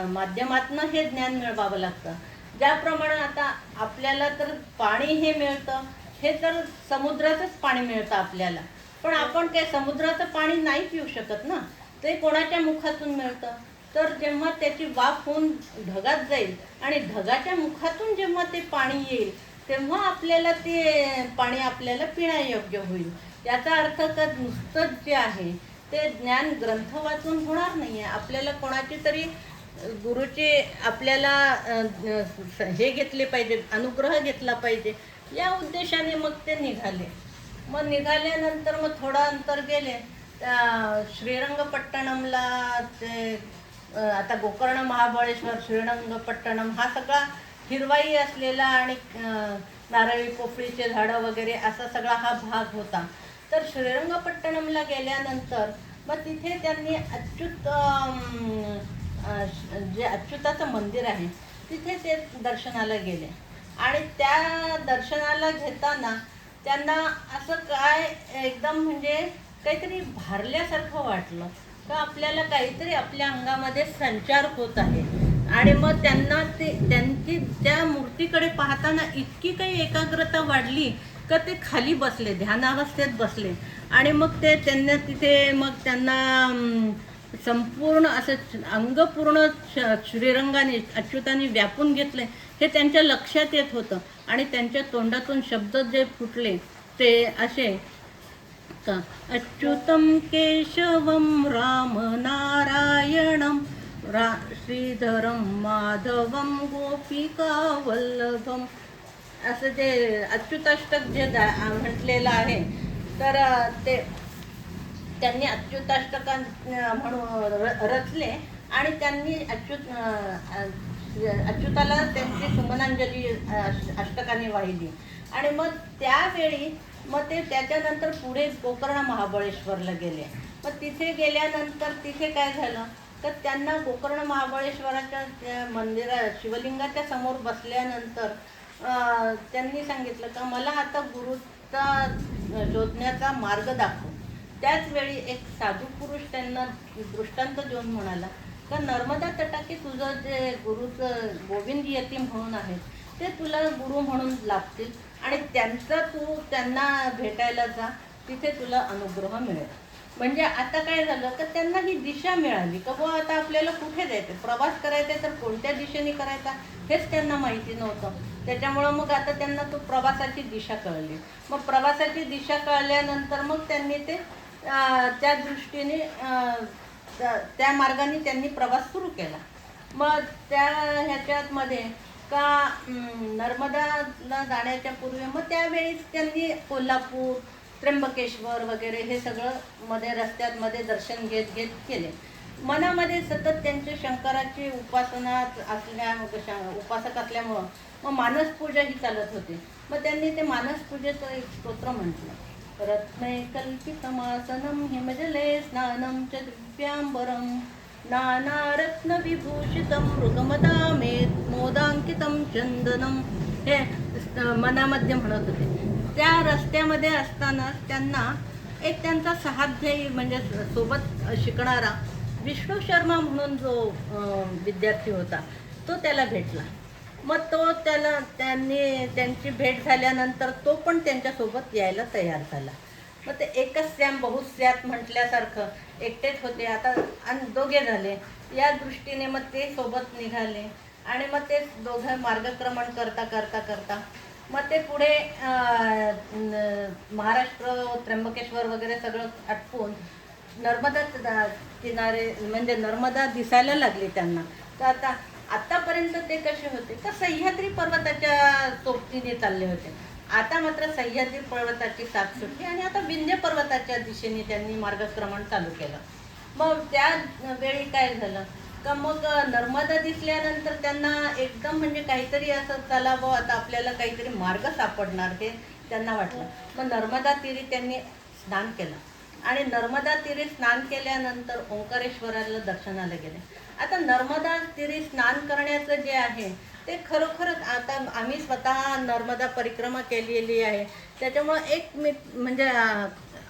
माध्यमातनं हे ज्ञान मिळवावं लागतं. ज्याप्रमाणे आता आपल्याला तर पाणी हे मिळतं हे तर समुद्राचंच पाणी मिळतं आपल्याला, पण आपण काय समुद्राचं पाणी नाही पिऊ शकत ना, ते कोणाच्या मुखातून मिळतं. तर जेव्हा त्याची वाफ होऊन ढगात जाईल आणि ढगाच्या मुखातून जेव्हा ते पाणी येईल तेव्हा आपल्याला ते पाणी आपल्याला पिण्यायोग्य होईल. याचा अर्थ का नुसतंच जे आहे ते ज्ञान ग्रंथ वाचून होणार नाही आहे. आपल्याला कोणाची तरी गुरुचे आपल्याला हे घेतले पाहिजे, अनुग्रह घेतला पाहिजे या उद्देशाने मग ते निघाले. मग निघाल्यानंतर मग थोडं अंतर गेले श्रीरंगपट्टणमला. ते आता गोकर्ण महाबळेश्वर श्रीरंगपट्टणम हा सगळा हिरवाई असलेला आणि नारळी पोफळीचे झाडं वगैरे असा सगळा हा भाग होता. तर श्रीरंगपट्टणमला गेल्यानंतर मग तिथे त्यांनी जे अच्युताचं मंदिर आहे तिथे ते दर्शनाला गेले. आणि त्या दर्शनाला घेताना त्यांना असं काय एकदम म्हणजे काहीतरी भारल्यासारखं वाटलं का आपल्याला काहीतरी आपल्या अंगामध्ये संचार होत आहे. आणि मग त्यांना त्यांची त्या मूर्तीकडे पाहताना इतकी काही एकाग्रता वाढली का ते खाली बसले, ध्यानावस्थेत बसले. आणि मग त्यांना तिथे मग त्यांना संपूर्ण असं अंग पूर्ण श्रीरंगाने अच्युताने व्यापून घेतले हे त्यांच्या लक्षात येत होतं. आणि त्यांच्या तोंडातून शब्द जे फुटले ते असे का अच्युतं केशवं राम नारायणं श्रीधरं माधवं गोपिका वल्लभम, असं ते अच्युताष्टक जे म्हटलेलं आहे. तर ते त्यांनी अच्युताष्टका म्हणून रचले आणि त्यांनी अच्युताला त्यांची सुमनांजली अष्टकाने वाहिली. आणि मग त्यावेळी मग ते त्याच्यानंतर पुढे गोकर्ण महाबळेश्वरला गेले. मग तिथे गेल्यानंतर तिथे काय झालं तर त्यांना गोकर्ण महाबळेश्वराच्या मंदिरात शिवलिंगाच्या समोर बसल्यानंतर त्यांनी सांगितलं का मला आता गुरुचा शोधण्याचा मार्ग दाखव. त्याच वेळी एक साधू पुरुष त्यांना दृष्टांत देऊन म्हणाला का नर्मदा तटाकी तुझं जे गुरुचं गोविंद यती म्हणून आहे ते तुला गुरु म्हणून लाभतील आणि त्यांना भेटायला जा, तिथे तुला अनुग्रह मिळेल. म्हणजे आता काय झालं तर त्यांना ही दिशा मिळाली का बुवा आता आपल्याला कुठे जायचं, प्रवास करायचा तर कोणत्या दिशेने करायचा हेच त्यांना माहिती नव्हतं. त्याच्यामुळं मग आता त्यांना तो प्रवासाची दिशा कळली. मग प्रवासाची दिशा कळल्यानंतर मग त्यांनी ते त्या दृष्टीने त्या मार्गाने त्यांनी प्रवास सुरू केला. मग त्या ह्याच्यामध्ये का नर्मदाला जाण्याच्या पूर्वी मग त्यावेळीच त्यांनी कोल्हापूर, त्र्यंबकेश्वर वगैरे हे सगळं मध्ये रस्त्यामध्ये दर्शन घेत घेत केले. मनामध्ये सतत त्यांचे शंकराची उपासना उपासक असल्यामुळं मग मानसपूजा ही चालत होती. मग त्यांनी ते मानसपूजेचं एक स्तोत्र म्हटलं, रत्नैकल्पितमासनं हिमजले स्नानं च दिव्यांबरं नानारत्नविभूषितं मृगमदामेत मोदांकितं चंदनं, हे मनामध्ये म्हणत होते. त्या रस्त्यामध्ये असताना त्यांना एक त्यांचा सहाध्यायी म्हणजे सोबत शिकणारा विष्णू शर्मा म्हणून जो विद्यार्थी होता तो त्याला भेटला. मग त्यांची भेट झाल्यानंतर तो पण त्यांच्यासोबत यायला तयार झाला. मग ते एकच सॅम बहुस्यात म्हटल्यासारखं एकटेच होते आता आणि दोघे झाले या दृष्टीने मग ते सोबत निघाले. आणि मग ते दोघं मार्गक्रमण करता करता करता मग ते पुढे महाराष्ट्र, त्र्यंबकेश्वर वगैरे सगळं आटपून नर्मदा किनारे म्हणजे नर्मदा दिसायला लागली त्यांना. तर आतापर्यंत ते कसे होते तर सह्याद्री पर्वताच्या सोबतीने चालले होते. आता मात्र सह्याद्री पर्वताची साथ सुटली आणि आता विंध्य पर्वताच्या दिशेने त्यांनी मार्गक्रमण चालू केलं. मग त्या वेळी काय झालं का मग नर्मदा दिसल्यानंतर त्यांना एकदम म्हणजे काहीतरी असं चला बुवा आता आपल्याला काहीतरी मार्ग सापडणार हे त्यांना वाटलं. मग नर्मदा तीरी त्यांनी स्नान केलं आणि नर्मदा तीरी स्नान केल्यानंतर ओंकारेश्वराला दर्शनाला गेले. आता नर्मदा तीरी स्नान करण्याचं जे आहे ते खरोखरच आता आम्ही स्वतः नर्मदा परिक्रमा केलेली आहे. त्याच्यामुळं एक म्हणजे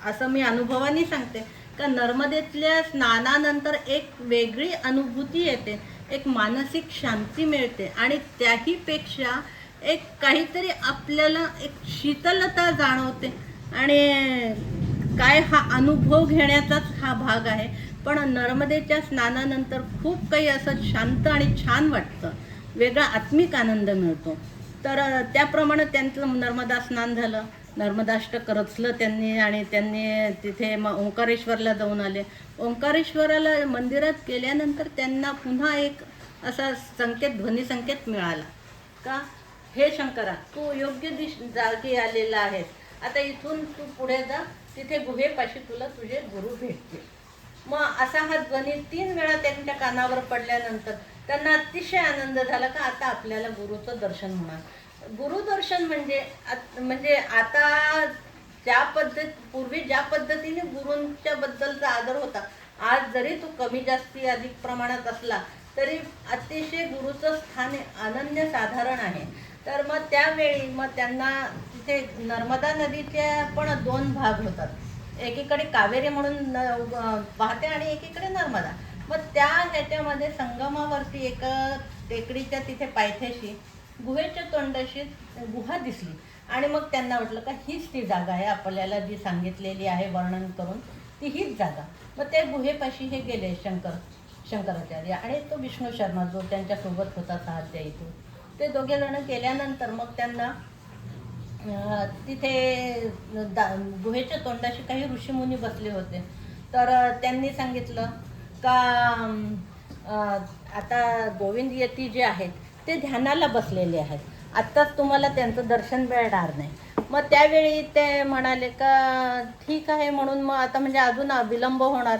असं मी अनुभवाने सांगते का नर्मदेतल्या स्नानानंतर एक वेगळी अनुभूती येते, एक मानसिक शांती मिळते आणि त्याहीपेक्षा एक काहीतरी आपल्याला एक शीतलता जाणवते. आणि काय हा अनुभव घेण्याचाच हा भाग आहे. पण नर्मदेच्या स्नानानंतर खूप काही असं शांत आणि छान वाटतं, वेगळा आत्मिक आनंद मिळतो. तर त्याप्रमाणे त्यांचं नर्मदा स्नान झालं, नर्मदाष्टक रचलं त्यांनी आणि त्यांनी तिथे मग ओंकारेश्वरला जाऊन आले. ओंकारेश्वराला मंदिरात गेल्यानंतर त्यांना पुन्हा एक असा ध्वनिसंकेत मिळाला का हे शंकरा तू योग्य जागी आलेला आहेस, आता इथून तू पुढे जा, तिथे गुहेपाशी तुला तुझे गुरु भेटतील. मग असा हा ध्वनी 3 वेळा त्यांच्या कानावर पडल्यानंतर त्यांना अतिशय आनंद झाला का आता आपल्याला गुरुचं दर्शन होणार. गुरुदर्शन म्हणजे आता पूर्वी ज्या पद्धतीने गुरूंच्या बद्दलचा आदर होता, आज जरी तो कमी जास्ती अधिक प्रमाणात असला तरी अतिशय गुरुचं स्थान अनन्य साधारण आहे. तर मग त्यावेळी मग त्यांना तिथे नर्मदा नदीचे पण 2 भाग होतात. एकीकडे कावेरी म्हणून वाहते आणि एकीकडे नर्मदा. मग त्या ह्याच्यामध्ये संगमावरती एका टेकडीच्या तिथे पायथ्याशी गुहेच्या तोंडाशी गुहा दिसली आणि मग त्यांना वाटलं का हीच ती जागा आहे आपल्याला जी सांगितलेली आहे वर्णन करून, ती हीच जागा. मग त्या गुहेपाशी हे गेले शंकराचार्य आणि तो विष्णू शर्मा जो त्यांच्यासोबत होता साध्यायीतून. ते दोघे जण गेल्यानंतर मग त्यांना तिथे गुहेच्या तोंडाशी काही ऋषीमुनी बसले होते. तर त्यांनी सांगितलं का आता गोविंद यती जे आहेत ते ध्यानाला बसलेले आहेत, आत्ताच तुम्हाला त्यांचं दर्शन मिळणार नाही. मग त्यावेळी ते म्हणाले का ठीक आहे म्हणून मग आता म्हणजे अजून विलंब होणार,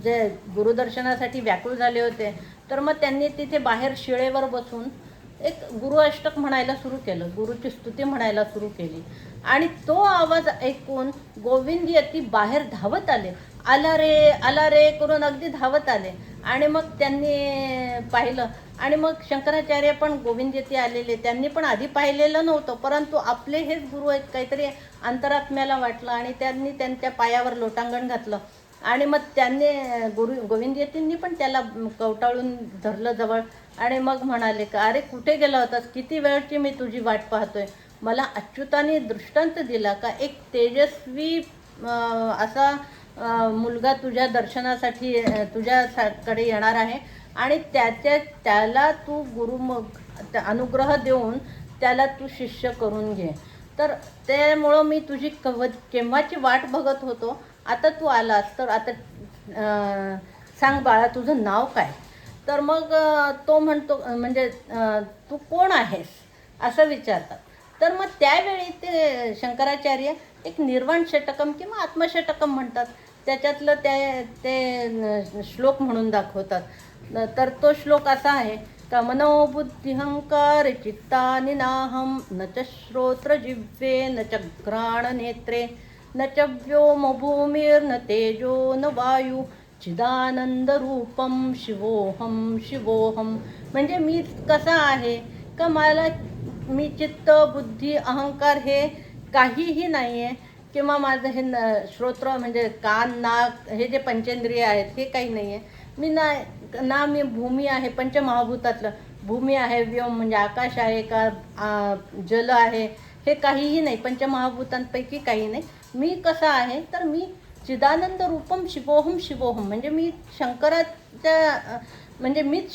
जे गुरुदर्शनासाठी व्याकुळ झाले होते. तर मग त्यांनी तिथे बाहेर शिळेवर बसून एक गुरु अष्टक म्हणायला सुरू केलं, गुरुची स्तुती म्हणायला सुरू केली आणि तो आवाज ऐकून गोविंद यती बाहेर धावत आले, आला रे करून अगदी धावत आले. आणि मग त्यांनी पाहिलं आणि मग शंकराचार्य पण गोविंद यती आलेले, त्यांनी पण आधी पाहिलेलं नव्हतं, परंतु आपले हेच गुरु आहेत काहीतरी अंतरात्म्याला वाटलं आणि त्यांनी त्यांच्या पायावर लोटांगण घातलं. आणि मग त्यांनी गोविंद यतींनी पण त्याला कवटाळून धरलं जवळ आणि मग म्हणाले का अरे कुठे गेला होतास, किती वेळची मी तुझी वाट पाहतोय. मला अच्युताने दृष्टांत दिला का एक तेजस्वी असा मुलगा तुझ्या दर्शनासाठी तुझ्याकडे येणार आहे आणि त्याला तू अनुग्रह देऊन त्याला तू शिष्य करून घे. तर त्यामुळं मी तुझी केव्हाची वाट बघत होतो, आता तू आलास तर आता सांग बाळा तुझं नाव काय. तर मग तो म्हणतो म्हणजे तू कोण आहेस असं विचारतात. तर मग त्यावेळी ते शंकराचार्य एक निर्वाण षटकम किंवा आत्मषटकम म्हणतात, त्याच्यातलं ते श्लोक म्हणून दाखवतात. तर तो श्लोक असा आहे का मनोबुद्धिहंकार चित्तानि नाहं न च श्रोत्र जिह्वे न च घ्राण नेत्रे न च व्योम भूमिर्न तेजो न वायू चिदानंद रूपम शिवोहम शिवोहम. म्हणजे मी कसा आहे का मी चित्त बुद्धी अहंकार हे काहीही नाही आहे किंवा माझं हे श्रोत्र म्हणजे कान नाक हे जे पंचेंद्रिय आहेत हे काही नाही आहे. मी मी भूमी आहे, पंचमहाभूतातलं भूमी आहे, व्योम म्हणजे आकाश आहे का जल आहे हे काहीही नाही, पंचमहाभूतांपैकी काही नाही. मी कसा आहे तर मी चिदानंद रूपम शिवोहम शिवोहम म्हणजे मी शंकराच्या म्हणजे मीच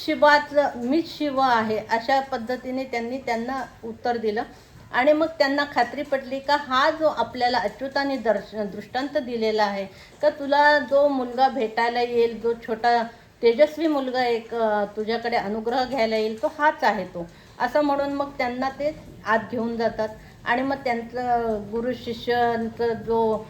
शिव आहे अशा पद्धतीने त्यांना उत्तर दिलं. आणि मग त्यांना खात्री पटली का हा जो आपल्याला अच्युताने दृष्टांत दिलेला आहे का तुला जो मुलगा भेटायला येईल, जो छोटा तेजस्वी मुलगा एक तुझ्याकडे अनुग्रह घ्यायला येईल तो हाच आहे तो, असं म्हणून मग त्यांना ते आत घेऊन जातात. आणि मग त्यांचं गुरु शिष्यांचं जो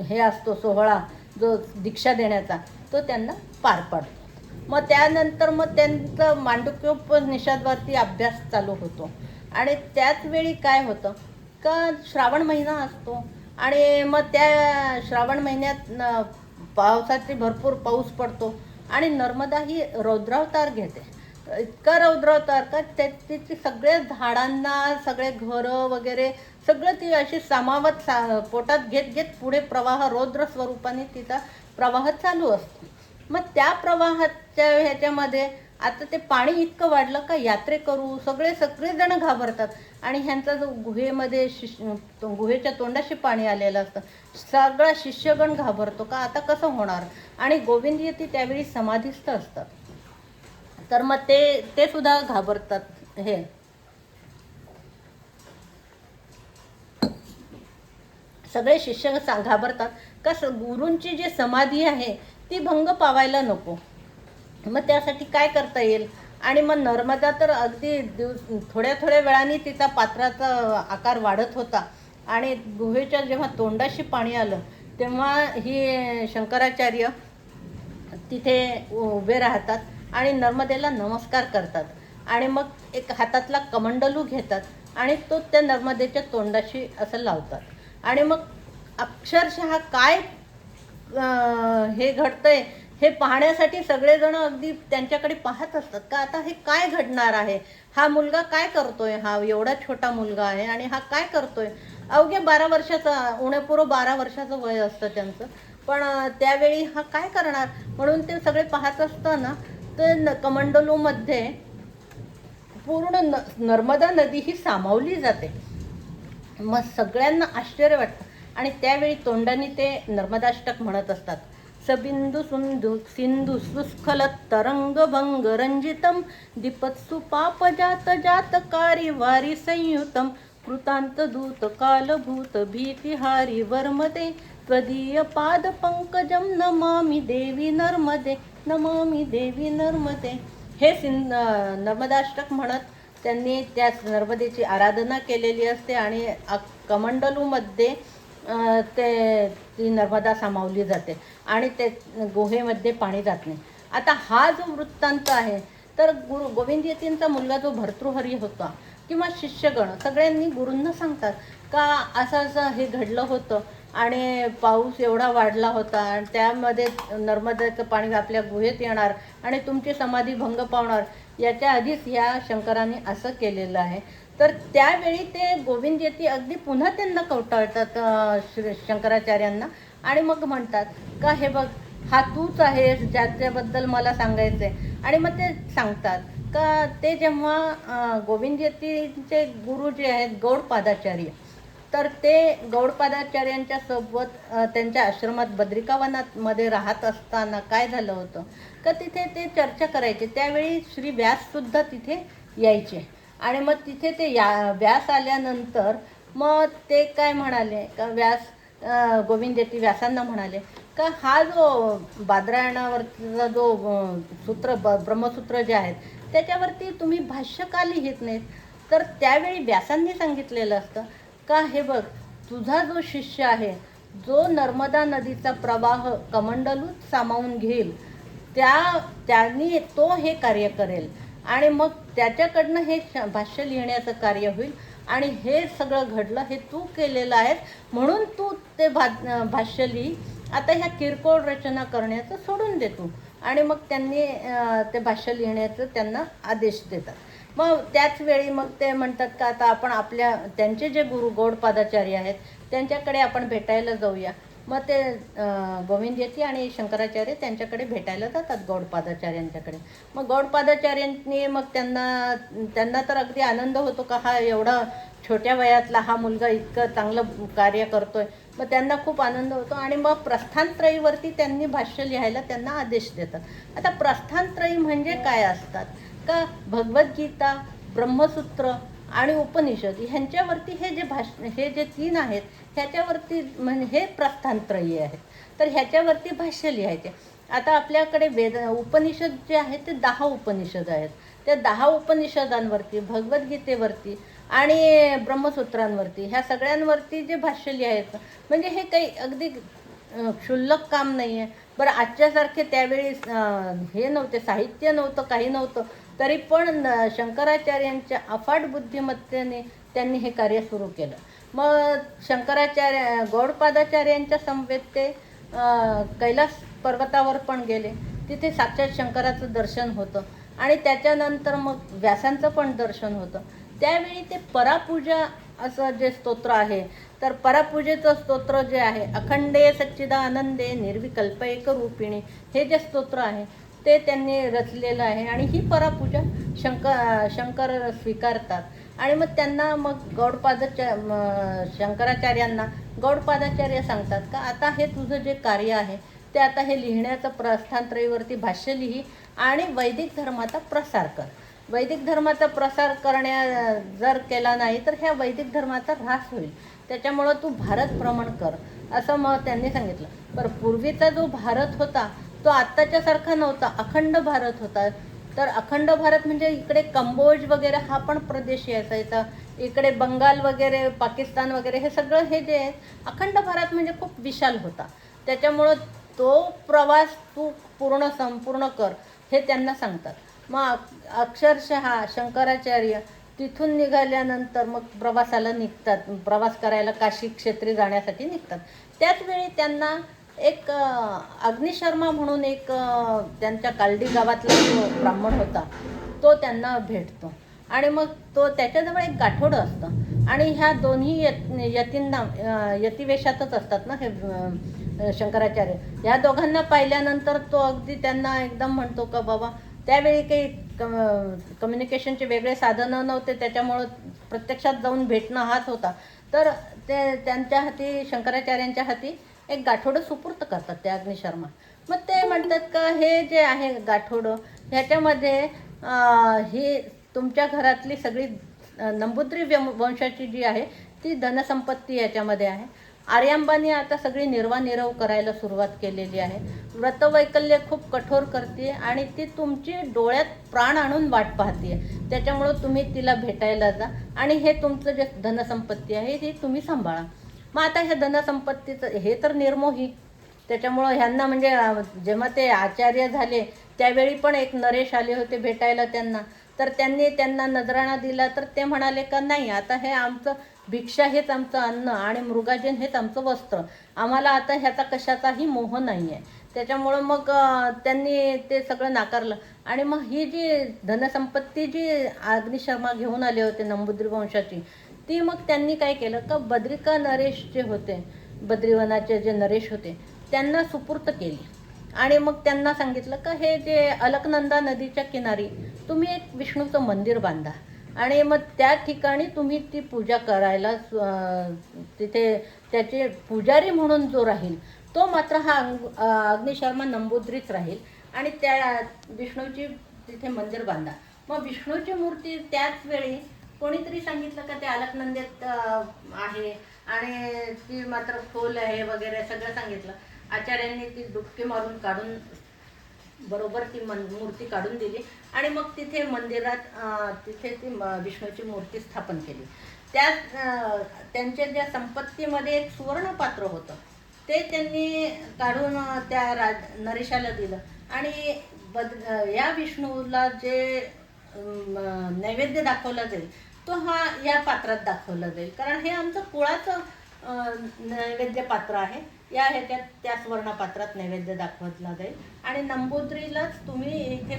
हे असतो सोहळा जो दीक्षा देण्याचा तो त्यांना पार पडतो. मग त्यानंतर मग त्यांचं मांडुक्योपनिषदवरती अभ्यास चालू होतो. आणि त्याच वेळी काय होतं का श्रावण महिना असतो आणि मग त्या श्रावण महिन्यात पावसाची भरपूर पाऊस पडतो आणि नर्मदा ही रौद्रावतार घेते. इतका रौद्रावतार का तिची सगळ्या झाडांना सगळे घरं वगैरे सगळं ती अशी सामावत पोटात घेत पुढे प्रवाह रौद्र स्वरूपाने तिचा प्रवाह चालू असतो. मग त्या प्रवाहाच्या ह्याच्यामध्ये आता ते पाणी इतकं वाढलं का यात्रेकरू सगळेजण घाबरतात आणि ह्यांचा जो गुहेमध्ये गुहेच्या तोंडाशी पाणी आलेलं असतं, सगळा शिष्यगण घाबरतो का आता कसं होणार. आणि गोविंद यती त्यावेळी समाधीस्थ असतात. तर मग ते सुद्धा घाबरतात. हे सगळे शिष्य घाबरतात का गुरूंची जी समाधी आहे ती भंग पावायला नको. मग त्यासाठी काय करता येईल. आणि मग नर्मदा तर अगदी थोड्या वेळाने तिचा पात्राचा आकार वाढत होता आणि गुहेच्या जेव्हा तोंडाशी पाणी आलं तेव्हा ही शंकराचार्य तिथे उभे राहतात आणि नर्मदेला नमस्कार करतात आणि मग एक हातातला कमंडलू घेतात आणि तो त्या नर्मदेच्या तोंडाशी असं लावतात आणि मग अक्षरशः काय हे घडतंय हे पाहण्यासाठी सगळेजण अगदी त्यांच्याकडे पाहत असतात का आता हे काय घडणार आहे, हा मुलगा काय करतोय, हा एवढा छोटा मुलगा आहे आणि हा काय करतोय. अवघ्या 12 वर्षाचा, उणेपुरं 12 वर्षाचं वय असतं त्यांचं, पण त्यावेळी हा काय करणार म्हणून ते सगळे पाहत असताना तर कमंडलूमध्ये पूर्ण नर्मदा नदी ही सामावली जाते. मग सगळ्यांना आश्चर्य वाटतं आणि त्यावेळी तोंडाने ते नर्मदाष्टक म्हणत असतात. सबिंदू सुंदू सिंधू सुस्खलत तरंग भंग रंजितम दीपत्सु पाप जात जातकारी वारी संयुतम कृतांत दूत कालभूत भीतिहारी वर्मदे त्वदीय पाद पंकजम नमामि देवी नर्मदे, नमामि देवी नर्मदे. हे नर्मदाष्टक म्हणत त्यांनी त्या नर्मदेची आराधना केलेली असते आणि कमंडलूमध्ये ती नर्मदा सामावली जाते आणि ते गुहेमध्ये पाणी जात नाही. आता हा जो वृत्तांत आहे तर गोविंद यतींचा मुलगा जो भर्तृहरी होता किंवा शिष्यगण सगळ्यांनी गुरूंना सांगतात का असं असं हे घडलं होतं आणि पाऊस एवढा वाढला होता आणि त्यामध्ये नर्मदेचं पाणी आपल्या गुहेत येणार आणि तुमची समाधी भंग पावणार. याच्या आधीच या शंकरांनी असं केलेलं आहे. तर त्यावेळी ते गोविंद यती अगदी पुन्हा त्यांना कवटाळतात शंकराचार्यांना आणि मग म्हणतात का हे बघ हा तूच आहेस ज्याच्याबद्दल मला सांगायचं आहे. आणि मग ते सांगतात का ते जेव्हा गोविंद यतीचे गुरु जे आहेत गौडपादाचार्य, तर ते गौडपादाचार्यांच्या सोबत त्यांच्या आश्रमात बद्रिकावनामध्ये राहत असताना काय झालं होतं का तिथे ते चर्चा करायचे. त्यावेळी श्री व्याससुद्धा तिथे यायचे आणि मग तिथे ते व्यास आल्यानंतर मग ते काय म्हणाले का गोविंद यती व्यासांना म्हणाले का हा जो बादरायणावरचा जो सूत्र ब्रह्मसूत्र जे आहेत त्याच्यावरती तुम्ही भाष्य का लिहित नाहीत. तर त्यावेळी व्यासांनी सांगितलेलं असतं का हे बघ तुझा जो शिष्य आहे जो नर्मदा नदीचा प्रवाह कमंडलूत सामावून घेईल त्यांनी तो हे कार्य करेल आणि मग त्याच्याकडनं हे भाष्य लिहिण्याचं कार्य होईल आणि हे सगळं घडलं हे तू केलेलं आहेस म्हणून तू ते भाष्य लिही. आता ह्या किरकोळ रचना करण्याचं सोडून देतो आणि मग त्यांनी ते भाष्य लिहिण्याचं त्यांना आदेश देतात. मग त्याच वेळी मग ते म्हणतात का आता आपण त्यांचे जे गुरु गौडपादाचार्य आहेत त्यांच्याकडे आपण भेटायला जाऊया. मग ते गोविंद यती आणि शंकराचार्य त्यांच्याकडे भेटायला जातात गौडपादाचार्यांच्याकडे. मग गौडपादाचार्यांनी मग त्यांना तर अगदी आनंद होतो का हा एवढा छोट्या वयातला हा मुलगा इतकं चांगलं कार्य करतोय. मग त्यांना खूप आनंद होतो आणि मग प्रस्थानत्रयीवरती त्यांनी भाष्य लिहायला त्यांना आदेश देतात. आता प्रस्थानत्रयी म्हणजे काय असतात का भगवद्गीता, ब्रह्मसूत्र आणि उपनिषद ह्यांच्यावरती हे जे 3 आहेत ह्याच्यावरती म्हणजे हे प्रस्थानत्रयी आहेत. तर ह्याच्यावरती भाष्य लिहायचे. आता आपल्याकडे उपनिषद जे आहेत ते 10 उपनिषद आहेत. त्या 10 उपनिषदांवरती, भगवद्गीतेवरती आणि ब्रह्मसूत्रांवरती ह्या सगळ्यांवरती जे भाष्य लिहायचं म्हणजे हे काही अगदी क्षुल्लक काम नाही आहे. बरं आजच्यासारखे त्यावेळी हे नव्हते, साहित्य नव्हतं, काही नव्हतं, तरी पण शंकराचार्यांच्या अफाट बुद्धिमत्तेने त्यांनी हे कार्य सुरू केलं. मग गौडपादाचार्यांच्या समवेत ते कैलास पर्वतावर पण गेले. तिथे साक्षात शंकराचं दर्शन होतं आणि त्याच्यानंतर मग व्यासांचं पण दर्शन होतं. त्यावेळी ते परापूजा असं जे स्तोत्र आहे तर परापूजेचं स्तोत्र जे आहे अखंडे सच्चिदानंदे निर्विकल्प एकरूपिणी हे जे स्तोत्र आहे ते त्यांनी रचलेलं आहे आणि ही परापूजा शंकर स्वीकारतात. आणि मग त्यांना मग शंकराचार्यांना गौडपादाचार्य सांगतात का आता हे तुझं जे कार्य आहे ते आता हे लिहिण्याचं प्रस्थानत्रयीवरती भाष्य लिही आणि वैदिक धर्माचा प्रसार कर. वैदिक धर्माचा प्रसार जर केला नाही तर ह्या वैदिक धर्माचा ऱ्हास होईल, त्याच्यामुळं तू भारत भ्रमण कर असं मग त्यांनी सांगितलं. पण पूर्वीचा जो भारत होता तो आत्ताच्यासारखा नव्हता, अखंड भारत होता. तर अखंड भारत म्हणजे इकडे कंबोज वगैरे हा पण प्रदेश यायचा, इकडे बंगाल वगैरे, पाकिस्तान वगैरे हे सगळं हे जे आहे अखंड भारत म्हणजे खूप विशाल होता. त्याच्यामुळं तो प्रवास तू संपूर्ण कर हे त्यांना सांगतात. मग अक्षरशः शंकराचार्य तिथून निघाल्यानंतर मग प्रवासाला निघतात, प्रवास करायला काशी क्षेत्री जाण्यासाठी निघतात. त्याचवेळी त्यांना एक अग्निशर्मा म्हणून एक त्यांच्या कालडी गावातला जो ब्राह्मण होता तो त्यांना भेटतो. आणि मग तो त्याच्याजवळ एक गाठोडं असतं आणि ह्या दोन्ही यतींना यतिवेशातच असतात ना हे शंकराचार्य. ह्या दोघांना पाहिल्यानंतर तो अगदी त्यांना एकदम म्हणतो का बाबा, त्यावेळी काही कम्युनिकेशनचे वेगळे साधनं नव्हते, त्याच्यामुळं प्रत्यक्षात जाऊन भेटणं हाच होता. तर ते त्यांच्या हाती, शंकराचार्यांच्या हाती एक गाठोडं सुपूर्त करतात ते अग्निशर्मा. मग ते म्हणतात का हे जे आहे गाठोडं, ह्याच्यामध्ये ही तुमच्या घरातली सगळी नंबूद्री वंशाची जी आहे ती धनसंपत्ती याच्यामध्ये आहे. आर्यांबाने आता सगळी निर्वानिरव करायला सुरुवात केलेली आहे. व्रतवैकल्य खूप कठोर करते आणि ती तुमची डोळ्यात प्राण आणून वाट पाहते. त्याच्यामुळं तुम्ही तिला भेटायला जा आणि हे तुमचं जे धनसंपत्ती आहे ती तुम्ही सांभाळा. मग आता ह्या धनसंपत्तीचं हे तर निर्मोही, त्याच्यामुळं ह्यांना म्हणजे जेव्हा ते आचार्य झाले त्यावेळी पण एक नरेश आले होते भेटायला त्यांना. तर त्यांनी त्यांना नजराणा दिला. तर ते म्हणाले का नाही, आता हे आमचं भिक्षा हेच आमचं अन्न आणि मृगाजन हेच आमचं वस्त्र, आम्हाला आता ह्याचा कशाचाही मोह नाही आहे. त्याच्यामुळं मग त्यांनी ते सगळं नाकारलं. आणि मग ही जी धनसंपत्ती जी अग्निशर्मा घेऊन आले होते नंबूद्री वंशाची, ती मग त्यांनी काय केलं का बद्रिका नरेश जे होते, बद्रीवनाचे जे नरेश होते त्यांना सुपूर्त केली. आणि मग त्यांना सांगितलं का हे जे अलकनंदा नदीच्या किनारी तुम्ही एक विष्णूचं मंदिर बांधा आणि मग त्या ठिकाणी तुम्ही ती पूजा करायला तिथे त्याचे पुजारी म्हणून जो राहील तो मात्र हा अग्निशर्मा नंबूद्रीच राहील आणि त्या विष्णूची तिथे मंदिर बांधा. मग विष्णूची मूर्ती त्याच वेळी कोणीतरी सांगितलं का ते अलकनंदेत आहे आणि ती मात्र खोल आहे वगैरे सगळं सांगितलं. आचार्यांनी ती डुबकी मारून काढून बरोबर ती मूर्ती काढून दिली आणि मग तिथे मंदिरात तिथे ती विष्णूची मूर्ती स्थापन केली. त्यांच्या ज्या संपत्तीमध्ये एक सुवर्णपात्र होतं ते त्यांनी काढून त्या नरेशाला दिलं आणि या विष्णूला जे नैवेद्य दाखवला जाईल तो हा या पात्रात दाखवला जाईल, कारण हे आमचं कुळाचं नैवेद्य पात्र आहे. या ह्याच्यात त्या सुवर्णपात्रात नैवेद्य दाखवला जाईल आणि नंबूद्रीलाच तुम्ही इथे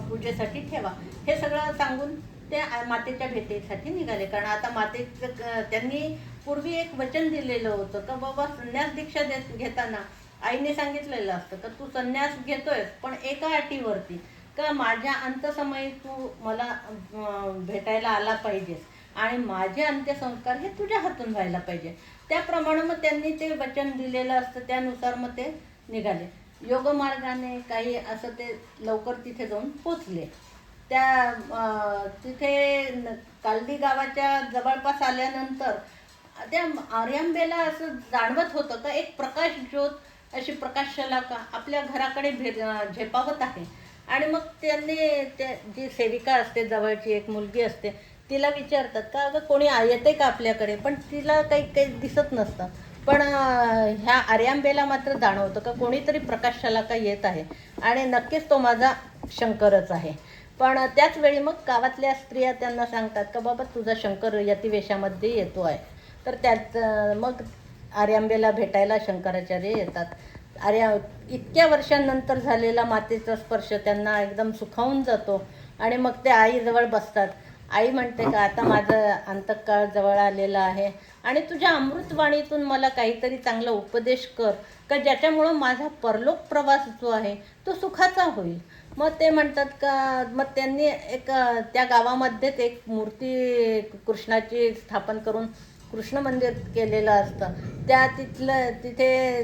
पूजेसाठी ठेवा. हे सगळं सांगून ते मातेच्या भेटीसाठी निघाले. कारण आता मातेचं त्यांनी पूर्वी एक वचन दिलेलं होतं का बाबा संन्यास दीक्षा घेताना आईने सांगितलेलं असतं का तू संन्यास घेतोयस पण एका अटीवरती का माझ्या अंतसमयी तू मला भेटायला आला पाहिजेस आणि माझे अंत्यसंस्कार हे तुझ्या हातून व्हायला पाहिजे. त्याप्रमाणे मग त्यांनी ते वचन दिलेलं असतं, त्यानुसार मग ते निघाले. योगमार्गाने काही असं ते लवकर तिथे जाऊन पोचले. तिथे कालडी गावाच्या जवळपास आल्यानंतर त्या आर्यांबेला असं जाणवत होतं का एक प्रकाश ज्योत अशी प्रकाशशलाका आपल्या घराकडे झेपावत आहे. आणि मग त्यांनी जी सेविका असते जवळची एक मुलगी असते तिला विचारतात का अगं कोणी येते का आपल्याकडे, पण तिला काही दिसत नसतं. पण ह्या आर्यांबेला मात्र जाणवतं का कोणीतरी प्रकाशशलाका येत आहे आणि नक्कीच तो माझा शंकरच आहे. पण त्याच वेळी मग गावातल्या स्त्रिया त्यांना सांगतात का बाबा तुझा शंकर यतिवेशामध्ये येतो आहे. तर त्यात मग आर्यांबेला भेटायला शंकराचार्य येतात. इतक्या वर्षांनंतर झालेला मातेचा स्पर्श त्यांना एकदम सुखावून जातो आणि मग ते आईजवळ बसतात. आई म्हणते का आता माझं अंतकाळ जवळ आलेला आहे आणि तुझ्या अमृतवाणीतून मला काहीतरी चांगला उपदेश कर का ज्याच्यामुळं माझा परलोक प्रवास जो आहे तो सुखाचा होईल. मग ते म्हणतात का मग त्यांनी एक त्या गावामध्येच एक मूर्ती कृष्णाची स्थापन करून कृष्ण मंदिर केलेलं असतं. तिथे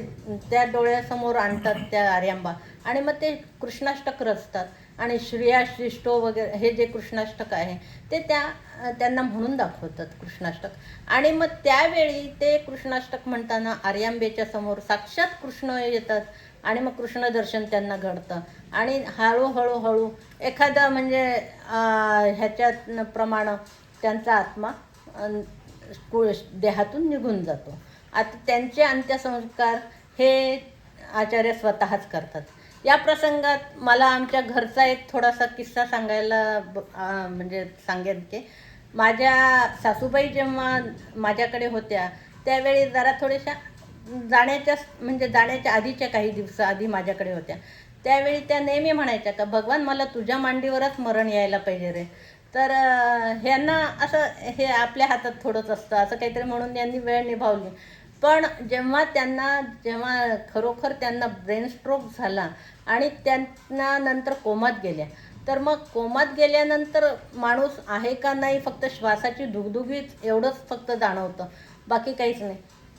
त्या डोळ्यासमोर आणतात त्या आर्यांबा आणि मग ते कृष्णाष्टक रचतात आणि श्रिया श्रिष्टो वगैरे हे जे कृष्णाष्टक आहे ते त्यांना म्हणून दाखवतात कृष्णाष्टक. आणि मग त्यावेळी ते कृष्णाष्टक म्हणताना आर्यांबेच्या समोर साक्षात कृष्ण येतात आणि मग कृष्ण दर्शन त्यांना घडतं आणि हळूहळू एखादा म्हणजे ह्याच्यात प्रमाणे त्यांचा आत्मा देहातून निघून जातो. आता त्यांचे अंत्यसंस्कार हे आचार्य स्वतःच करतात. या प्रसंगात मला आमच्या घरचा एक थोडासा किस्सा सांगायला म्हणजे सांगेन की माझ्या सासूबाई जेव्हा माझ्याकडे होत्या त्यावेळी जरा थोड्याशा जाण्याच्या आधीच्या काही दिवसाआधी माझ्याकडे होत्या, त्यावेळी त्या नेहमी म्हणायच्या का भगवान मला तुझ्या मांडीवरच मरण यायला पाहिजे रे. तर ह्यांना असं हे आपल्या हातात थोडंच असतं असं काहीतरी म्हणून यांनी वेळ निभावली. पण जेव्हा खरोखर त्यांना ब्रेन स्ट्रोक झाला आणि त्यांना नंतर कोमात गेल्या, तर मग कोमात गेल्यानंतर माणूस आहे का नाही फक्त श्वासाची दुगदुगीच एवढंच फक्त जाणवतं, बाकी काहीच नाही.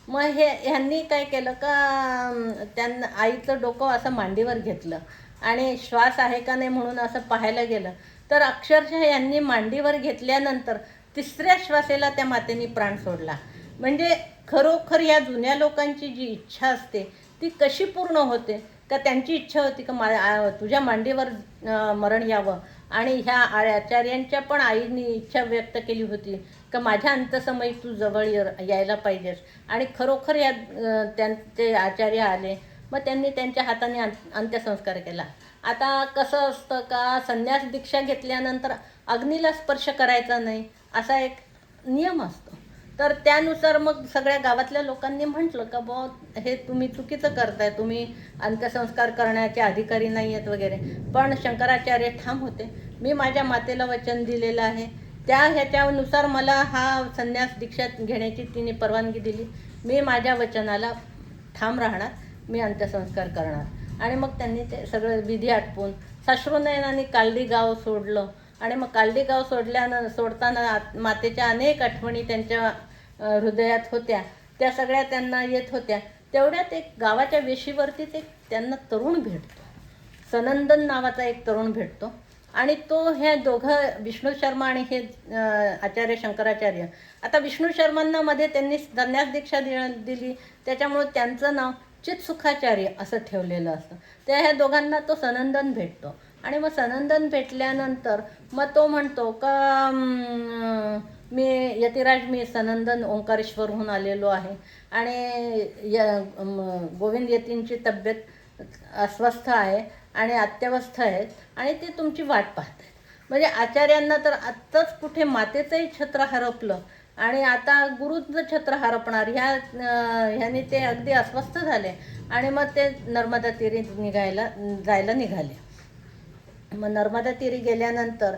मग ह्यांनी काय केलं का त्यांना आईचं डोकं असं मांडीवर घेतलं आणि श्वास आहे का नाही म्हणून असं पाहायला गेलं, तर अक्षरशः यांनी मांडीवर घेतल्यानंतर तिसऱ्या श्वासेला त्या मातेने प्राण सोडला. म्हणजे खरोखर या जुन्या लोकांची जी इच्छा असते ती कशी पूर्ण होते का त्यांची इच्छा होती का तुझ्या मांडीवर मरण यावं. आणि ह्या आचार्यांच्या पण आईनी इच्छा व्यक्त केली होती का माझ्या अंतसमयी तू जवळ यायला पाहिजेस. आणि खरोखर त्यांचे आचार्य आले. मग त्यांनी त्यांच्या हाताने अंत्यसंस्कार केला. आता कसं असतं का संन्यास दीक्षा घेतल्यानंतर अग्नीला स्पर्श करायचा नाही असा एक नियम असतो. तर त्यानुसार मग सगळ्या गावातल्या लोकांनी म्हटलं का बुवा हे तुम्ही चुकीचं करताय, तुम्ही अंत्यसंस्कार करण्याचे अधिकारी नाही आहेत वगैरे. पण शंकराचार्य ठाम होते, मी माझ्या मातेला वचन दिलेलं आहे, ह्याच्यानुसार मला हा संन्यास दीक्षा घेण्याची तिने परवानगी दिली, मी माझ्या वचनाला ठाम राहणार, मी अंत्यसंस्कार करणार. आणि मग त्यांनी ते सगळं विधी आटपून साश्रुनयनाने कालडी गाव सोडलं. आणि मग कालडी गाव सोडताना मातेच्या अनेक आठवणी त्यांच्या हृदयात होत्या, त्या सगळ्या त्यांना येत होत्या. तेवढ्यात एक गावाच्या वेशीवरतीच एक त्यांना तरुण भेटतो, सनंदन नावाचा एक तरुण भेटतो. आणि तो ह्या दोघं विष्णू शर्मा आणि हे आचार्य शंकराचार्य. आता विष्णू शर्मांना मध्ये त्यांनी संन्यास दीक्षा दिली, त्याच्यामुळे त्यांचं नाव चित्सुखाचार्य असं ठेवलेलं असतं. त्या ह्या दोघांना तो सनंदन भेटतो. आणि मग सनंदन भेटल्यानंतर मग तो म्हणतो का मी यतिराज, मी सनंदन ओंकारेश्वरहून आलेलो आहे आणि गोविंद यतींची तब्येत अस्वस्थ आहे आणि अत्यवस्थ आहेत आणि ते तुमची वाट पाहत आहेत. म्हणजे आचार्यांना तर आत्ताच कुठे मातेचंही छत्र हरपलं आणि आता गुरुचं छत्र हरपणार ह्याने ते अगदी अस्वस्थ झाले. आणि मग ते नर्मदा तीरी जायला निघाले. मग नर्मदा तीरी गेल्यानंतर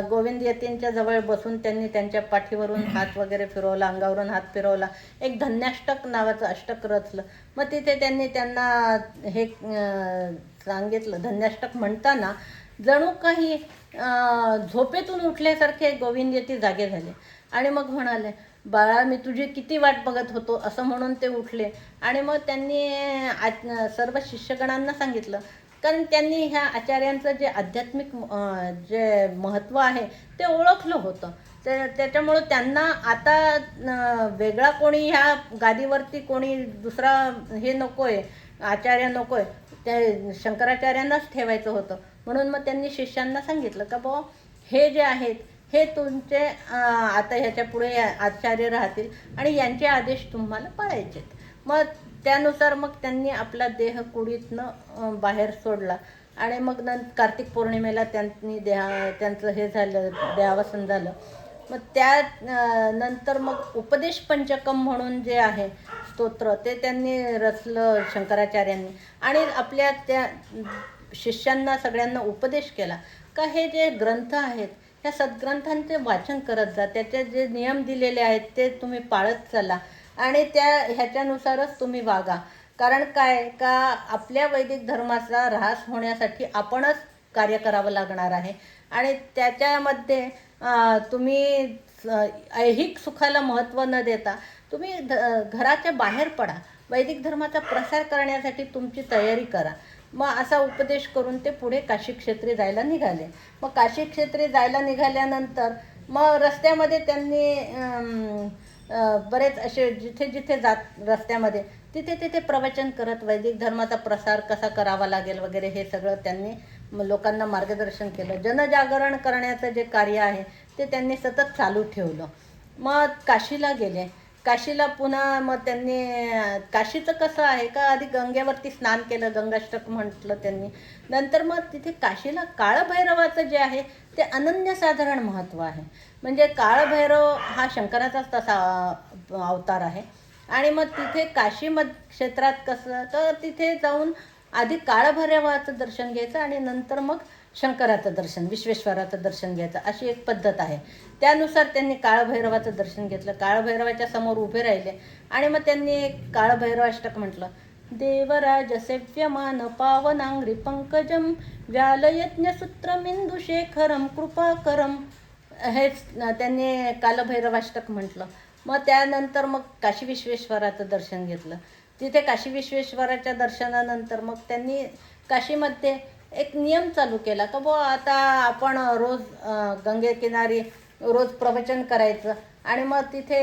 गोविंद यतींच्या जवळ बसून त्यांनी त्यांच्या पाठीवरून हात वगैरे फिरवला, अंगावरून हात फिरवला, एक धन्याष्टक नावाचं अष्टक रचलं. मग तिथे त्यांनी त्यांना हे सांगितलं. धन्याष्टक म्हणताना जणू काही झोपेतून उठल्यासारखे गोविंद यती जागे झाले आणि मग म्हणाले, बाळा मी तुझी किती वाट बघत होतो, असं म्हणून ते उठले. आणि मग त्यांनी सर्व शिष्यगणांना सांगितलं, कारण त्यांनी ह्या आचार्यांचं जे आध्यात्मिक जे महत्त्व आहे ते ओळखलं होतं. त्याच्यामुळं त्यांना आता वेगळा कोणी ह्या गादीवरती कोणी दुसरा हे नको आहे, आचार्य नको आहे, ते शंकराचार्यांनाच ठेवायचं होतं. म्हणून मग त्यांनी शिष्यांना सांगितलं का बुवा हे जे आहेत हे तुमचे आता ह्याच्या पुढे आचार्य राहतील आणि यांचे आदेश तुम्हाला पाळायचे आहेत. मग त्यानुसार मग त्यांनी आपला देह कुडीतनं बाहेर सोडला. आणि मग कार्तिक पौर्णिमेला त्यांचं हे झालं, देहावसन झालं. मग नंतर मग उपदेश पंचकम म्हणून जे आहे स्तोत्र ते त्यांनी रचलं शंकराचार्यांनी आणि आपल्या त्या शिष्यांना सगळ्यांना उपदेश केला का हे जे ग्रंथ आहेत ह्या सद्ग्रंथांचे वाचन करत जा, त्याचे जे नियम दिलेले आहेत ते तुम्ही पाळत चला आणि ह्याच्यानुसारच तुम्ही वागा. कारण काय का आपल्या वैदिक धर्माचा ऱ्हास होण्यासाठी आपणच कार्य करावं लागणार आहे आणि त्याच्यामध्ये तुम्ही ऐहिक सुखाला महत्त्व न देता तुम्ही घराच्या बाहेर पडा, वैदिक धर्माचा प्रसार करण्यासाठी तुमची तयारी करा. मग असा उपदेश करून ते पुढे काशी क्षेत्री जायला निघाले. मग काशी क्षेत्री जायला निघाल्यानंतर मग रस्त्यामध्ये त्यांनी बरेच असे जिथे रस्त्यामध्ये तिथे प्रवचन करत वैदिक धर्माचा प्रसार कसा करावा लागेल वगैरे हे सगळं त्यांनी लोकांना मार्गदर्शन केलं. जनजागरण करण्याचं जे कार्य आहे ते त्यांनी सतत चालू ठेवलं. मग काशीला गेले. काशीला पुन्हा मग त्यांनी काशीचं कसं आहे का आधी गंगेवरती स्नान केलं, गंगाष्टक म्हटलं त्यांनी. नंतर मग तिथे काशीला काळभैरवाचं जे आहे ते अनन्यसाधारण महत्त्व आहे. म्हणजे काळभैरव हा शंकराचाच तसा अवतार आहे. आणि मग तिथे क्षेत्रात कसं तर तिथे जाऊन आधी काळभैरवाचं दर्शन घ्यायचं आणि नंतर मग शंकराचं दर्शन, विश्वेश्वराचं दर्शन घ्यायचं, अशी एक पद्धत आहे. त्यानुसार त्यांनी काळभैरवाचं दर्शन घेतलं, काळभैरवाच्या समोर उभे राहिले आणि मग त्यांनी एक काळभैरवाष्टक म्हटलं. देवराज सेव्यमान पावनांग्री पंकजम व्यालयज्ञसूत्रमिंदुशेखरम कृपाकरम, हेच त्यांनी कालभैरवाष्टक म्हटलं. मग त्यानंतर मग काशी विश्वेश्वराचं दर्शन घेतलं. तिथे काशी विश्वेश्वराच्या दर्शनानंतर मग त्यांनी काशीमध्ये एक नियम चालू केला का बुवा आता आपण रोज गंगेकिनारी रोज प्रवचन करायचं. आणि मग तिथे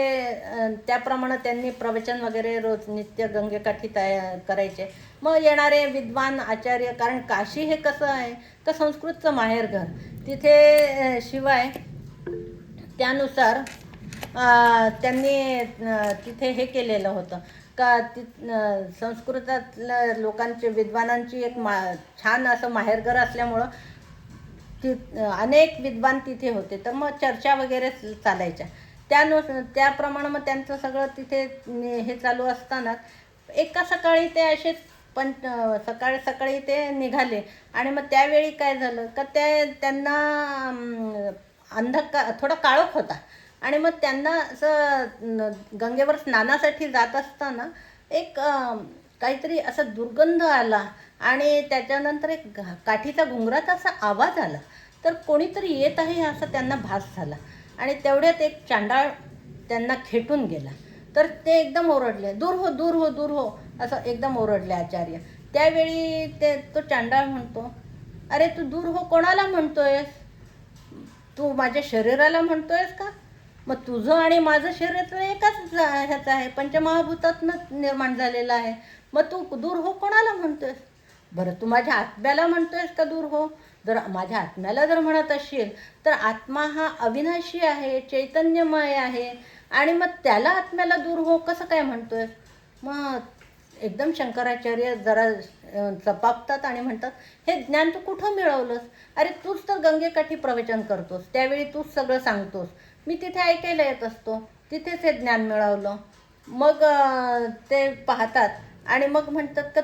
त्याप्रमाणे त्यांनी प्रवचन वगैरे रोज नित्य गंगेकाठी करायचे. मग येणारे विद्वान आचार्य, कारण काशी हे कसं आहे तर संस्कृतचं माहेरघर, तिथे शिवाय त्यानुसार त्यांनी तिथे हे केलेलं होतं का संस्कृतातल्या लोकांचे विद्वानांची एक छान असं माहेरघर असल्यामुळं अनेक विद्वान तिथे होते. तर मग चर्चा वगैरे चालायच्या. त्याप्रमाणे मग त्यांचं सगळं तिथे हे चालू असताना एका सकाळी ते असेच सकाळी ते निघाले. आणि मग त्यावेळी काय झालं का त्यांना थोडा काळोख होता. आणि मग त्यांना असं गंगेवर स्नानासाठी जात असताना एक काहीतरी असा दुर्गंध आला आणि त्याच्यानंतर एक काठीचा घुंगराचा असा आवाज आला. तर कोणीतरी येत आहे असा त्यांना भास झाला. आणि तेवढ्यात एक चांडाळ त्यांना खेटून गेला. तर ते एकदम ओरडले, दूर हो दूर हो दूर हो, असं एकदम ओरडले आचार्य. त्यावेळी तो चांडाळ म्हणतो, अरे तू दूर हो कोणाला म्हणतोयस? तू माझ्या शरीराला म्हणतोयस का? मग तुझं आणि माझं शरीर तर एकाच ह्याचं आहे, पंचमहाभूतातनं निर्माण झालेलं आहे. मग तू दूर हो कोणाला म्हणतोयस? बरं, तू माझ्या आत्म्याला म्हणतोयस का दूर हो? जर माझ्या आत्म्याला जर म्हणत असशील तर आत्मा हा अविनाशी आहे, चैतन्यमय आहे, आणि मग त्याला आत्म्याला दूर हो कसं काय म्हणतोयस? मग एकदम शंकराचार्य जरा चपापतात आणि म्हणतात, हे ज्ञान तू कुठं मिळवलंस? अरे तूच तर गंगेकाठी प्रवचन करतोस, त्यावेळी तूच सगळं सांगतोस, मी तिथे ऐकायला येत असतो, तिथेच हे ज्ञान मिळवलं. मग ते पाहतात आणि मग म्हणतात का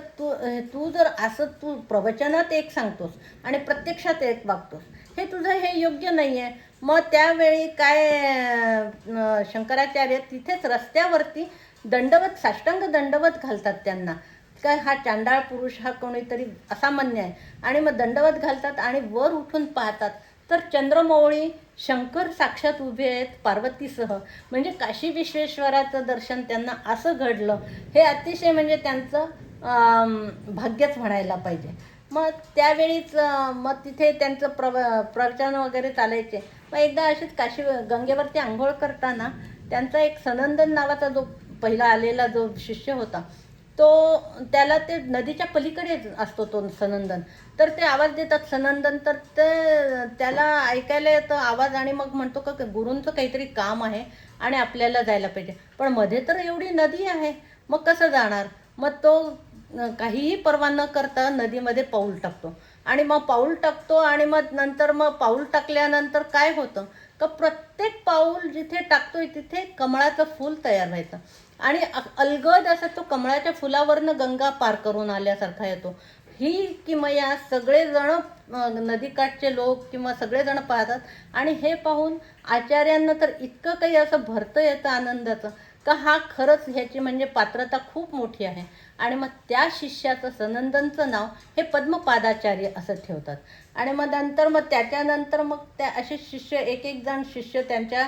तू जर असं तू प्रवचनात एक सांगतोस आणि प्रत्यक्षात एक वागतोस, हे तुझं हे योग्य नाही आहे. मग त्यावेळी काय शंकराचार्य तिथेच रस्त्यावरती साष्टांग दंडवत घालतात त्यांना, काय हा चांडाळ पुरुष हा कोणीतरी असामान्य आहे. आणि मग दंडवत घालतात आणि वर उठून पाहतात तर चंद्रमौळी शंकर साक्षात उभे आहेत पार्वतीसह. म्हणजे काशी विश्वेश्वराचं दर्शन त्यांना असं घडलं, हे अतिशय म्हणजे त्यांचं भाग्यच म्हणायला पाहिजे. मग त्यावेळीच मग तिथे त्यांचं प्रवचन वगैरे चालायचे. मग एकदा अशीच गंगेवरती आंघोळ करताना त्यांचा एक सनंदन नावाचा जो पहिला आलेला जो शिष्य होता, त्याला ते नदीच्या पलीकडे असतो तो सनंदन. तर ते आवाज देतात सनंदन, तर त्याला ऐकायला येतं आवाज. आणि मग म्हणतो का गुरूंचं काहीतरी काम आहे आणि आपल्याला जायला पाहिजे, पण मध्ये तर एवढी नदी आहे, मग कसं जाणार? मग तो काहीही पर्वा न करता नदीमध्ये पाऊल टाकतो. आणि मग पाऊल टाकतो आणि मग नंतर पाऊल टाकल्यानंतर काय होतं का प्रत्येक पाऊल जिथे टाकतोय तिथे कमळाचं फूल तयार व्हायचं. आणि अलगद असं तो कमळाच्या फुलावरनं गंगा पार करून आल्यासारखा येतो. ही किमया सगळेजण नदीकाठचे लोक किंवा सगळेजण पाहतात. आणि हे पाहून आचार्यांना तर इतकं काही असं भरतं येतं आनंदाचं का हा खरंच ह्याची म्हणजे पात्रता खूप मोठी आहे. आणि मग त्या शिष्याचं सनंदनचं नाव हे पद्मपादाचार्य असं ठेवतात. आणि मग त्याच्यानंतर त्या असे शिष्य एक जण शिष्य त्यांच्या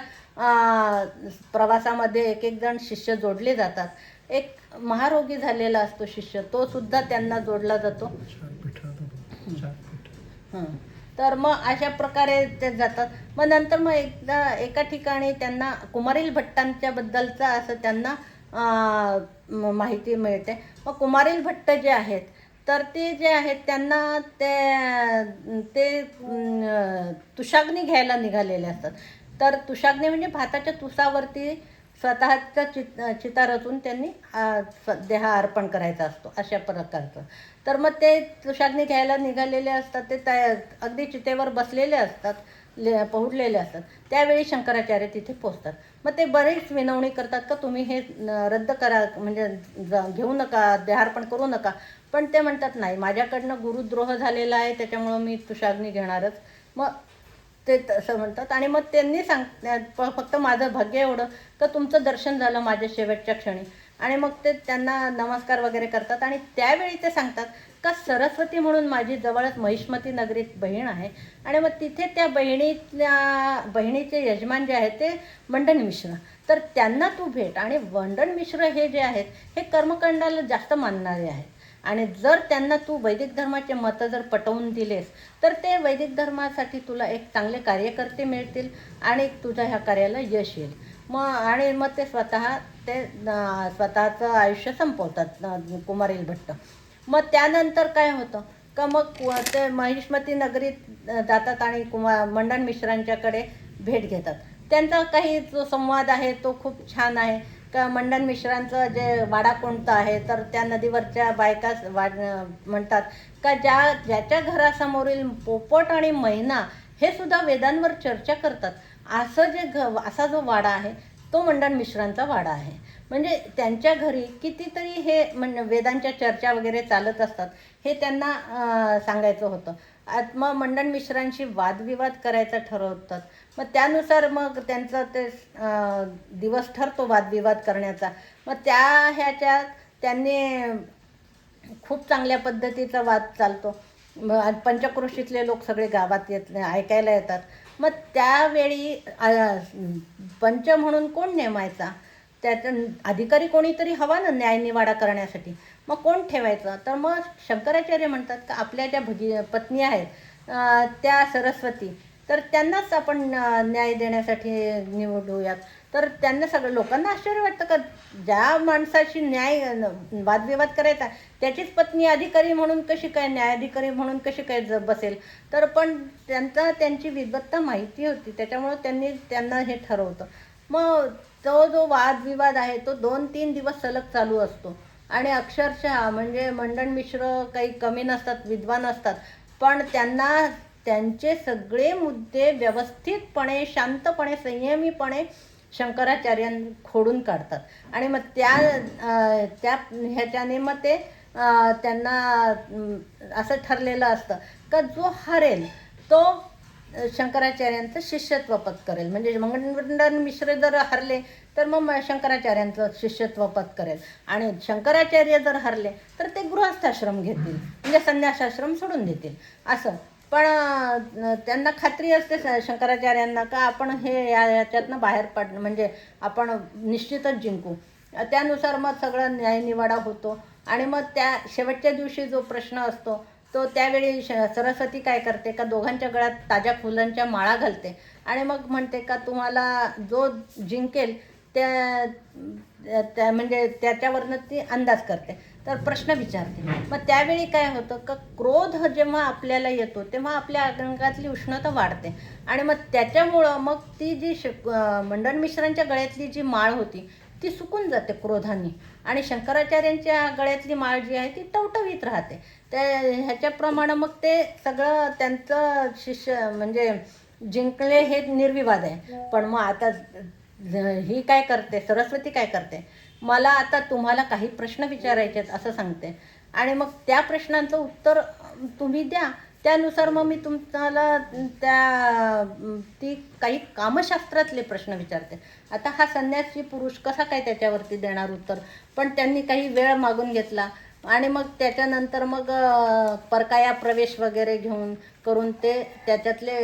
प्रवासामध्ये एक जण शिष्य जोडले जातात. एक महारोगी झालेला असतो शिष्य, तो सुद्धा त्यांना जोडला जातो. तर मग अशा प्रकारे ते जातात. मग नंतर एका ठिकाणी त्यांना कुमारील भट्टांच्या बद्दलचा असं त्यांना माहिती मिळते. मग कुमारील भट्ट जे आहेत तर ते जे आहेत त्यांना ते तुषाग्नी घ्यायला निघालेले असतात. तर तुषाग्नी म्हणजे भाताच्या तुसावरती स्वतःचा चिता रचून त्यांनी देह अर्पण करायचा असतो अशा प्रकारचं. तर मग ते तुषाग्नी घ्यायला निघालेले असतात, ते अगदी चितेवर बसलेले असतात, पहुडलेले असतात. त्यावेळी शंकराचार्य तिथे पोचतात. मग ते बरेच विनवणी करतात का तुम्ही हे रद्द करा, म्हणजे घेऊ नका, देहार्पण करू नका. पण ते म्हणतात नाही, माझ्याकडनं गुरुद्रोह झालेला आहे, त्याच्यामुळं मी तुषाग्नी घेणारच. मग ते तसं म्हणतात. आणि मग त्यांनी फक्त माझं भाग्य एवढं का तुमचं दर्शन झालं माझ्या शेवटच्या क्षणी. आणि मग ते त्यांना नमस्कार वगैरे करतात. आणि त्यावेळी ते सांगतात का सरस्वती म्हणून माझी जवळच महिष्मती नगरीत बहीण आहे, आणि मग तिथे त्या बहिणीचे यजमान जे आहेत ते मंडन मिश्र, तर त्यांना तू भेट. आणि मंडन मिश्र हे जे आहेत हे कर्मकांडाला जास्त मानणारे आहेत, आणि जर त्यांना तू वैदिक धर्माचे मतं जर पटवून दिलेस तर ते वैदिक धर्मासाठी तुला एक चांगले कार्यकर्ते मिळतील आणि तुझ्या ह्या कार्याला यश येईल. मग ते स्वतःचं आयुष्य संपवतात कुमारील भट्ट. मग त्यानंतर काय होतं का मग ते महिष्मती नगरीत जातात आणि मंडन मिश्रांच्याकडे भेट घेतात. त्यांचा काही जो संवाद आहे तो खूप छान आहे. का मंडन मिश्रांचं जे वाडा कोणतं आहे, तर त्या नदीवरच्या बायका म्हणतात का ज्याच्या घरासमोरील पोपट आणि मैना हे सुद्धा वेदांवर चर्चा करतात, असा जो वाडा आहे तो मंडन मिश्रांचा वाडा आहे. म्हणजे त्यांच्या घरी कितीतरी हे वेदांच्या चर्चा वगैरे चालत असतात, हे त्यांना सांगायचं होतं. मग मंडन मिश्रांशी वादविवाद करायचा ठरवतात. मग त्यानुसार मग त्यांचा ते दिवस ठरतो वादविवाद करण्याचा. मग ह्याच्यात त्यांनी खूप चांगल्या पद्धतीचा वाद चालतो. पंचक्रोशीतले लोक सगळे गावात ऐकायला येतात. मग त्यावेळी पंच म्हणून कोण नेमायचा, त्याचा अधिकारी कोणीतरी हवा ना न्यायनिवाडा करण्यासाठी. मग कोण ठेवायचं, तर मग शंकराचार्य म्हणतात का आपल्या ज्या पत्नी आहेत त्या सरस्वती, तर त्यांनाच आपण न्याय देण्यासाठी निवडूयात. तर त्यांना सगळं लोकांना आश्चर्य वाटतं का ज्या माणसाशी वादविवाद करायचा त्याचीच पत्नी अधिकारी म्हणून कशी काय, न्यायाधिकारी म्हणून कशी काय बसेल. तर पण त्यांची विद्वत्ता माहिती होती, त्याच्यामुळं त्यांना हे ठरवतं. मग तो जो वादविवाद आहे तो 2-3 दिवस सलग चालू असतो. आणि अक्षरशः म्हणजे मंडन मिश्र काही कमी नसतात, विद्वान असतात, पण त्यांना त्यांचे सगळे मुद्दे व्यवस्थितपणे, शांतपणे, संयमीपणे शंकराचार्यांनी खोडून काढतात. आणि मग त्या ह्याच्याने मग ते त्यांना असं ठरलेलं असतं का जो हरेल तो शंकराचार्यांचं शिष्यत्व पत्करेल. म्हणजे मंडन मिश्र जर हरले तर मग शंकराचार्यांचं शिष्यत्व पत्करेल, आणि शंकराचार्य जर हरले तर ते गृहस्थाश्रम घेतील, म्हणजे संन्यासाश्रम सोडून देतील असं. पण त्यांना खात्री असते शंकराचार्यांना का आपण याच्यातनं बाहेर म्हणजे आपण निश्चितच जिंकू. त्यानुसार मग सगळं न्यायनिवाडा होतो. आणि मग त्या शेवटच्या दिवशी जो प्रश्न असतो तो त्यावेळी सरस्वती काय करते का दोघांच्या गळ्यात ताज्या फुलांच्या माळा घालते, आणि मग म्हणते का तुम्हाला जो जिंकेल त्या म्हणजे त्याच्यावरनं ती अंदाज करते, तर प्रश्न विचारते. मग त्यावेळी काय होतं का क्रोध जेव्हा आपल्याला येतो तेव्हा आपल्या अंगातली उष्णता वाढते. आणि मग त्याच्यामुळं मग ती जी मंडन मिश्रांच्या गळ्यातली जी माळ होती ती सुकून जाते क्रोधाने, आणि शंकराचार्यांच्या गळ्यातली माळ जी आहे ती टवटवीत राहते. ह्याच्याप्रमाणे मग ते सगळं त्यांचं शिष्य म्हणजे जिंकले हे निर्विवाद आहे. पण मग आता ही काय करते, सरस्वती काय करते, मला आता तुम्हाला काही प्रश्न विचारायचे आहेत असं सांगते, आणि मग त्या प्रश्नांचं उत्तर तुम्ही द्या, त्यानुसार मग मी तुम्हाला ती काही कामशास्त्रातले प्रश्न विचारते. आता हा संन्यासी पुरुष कसा काय त्याच्यावरती देणार उत्तर, पण त्यांनी काही वेळ मागून घेतला. आणि मग त्याच्यानंतर मग परकाया प्रवेश वगैरे करून ते त्याच्यातले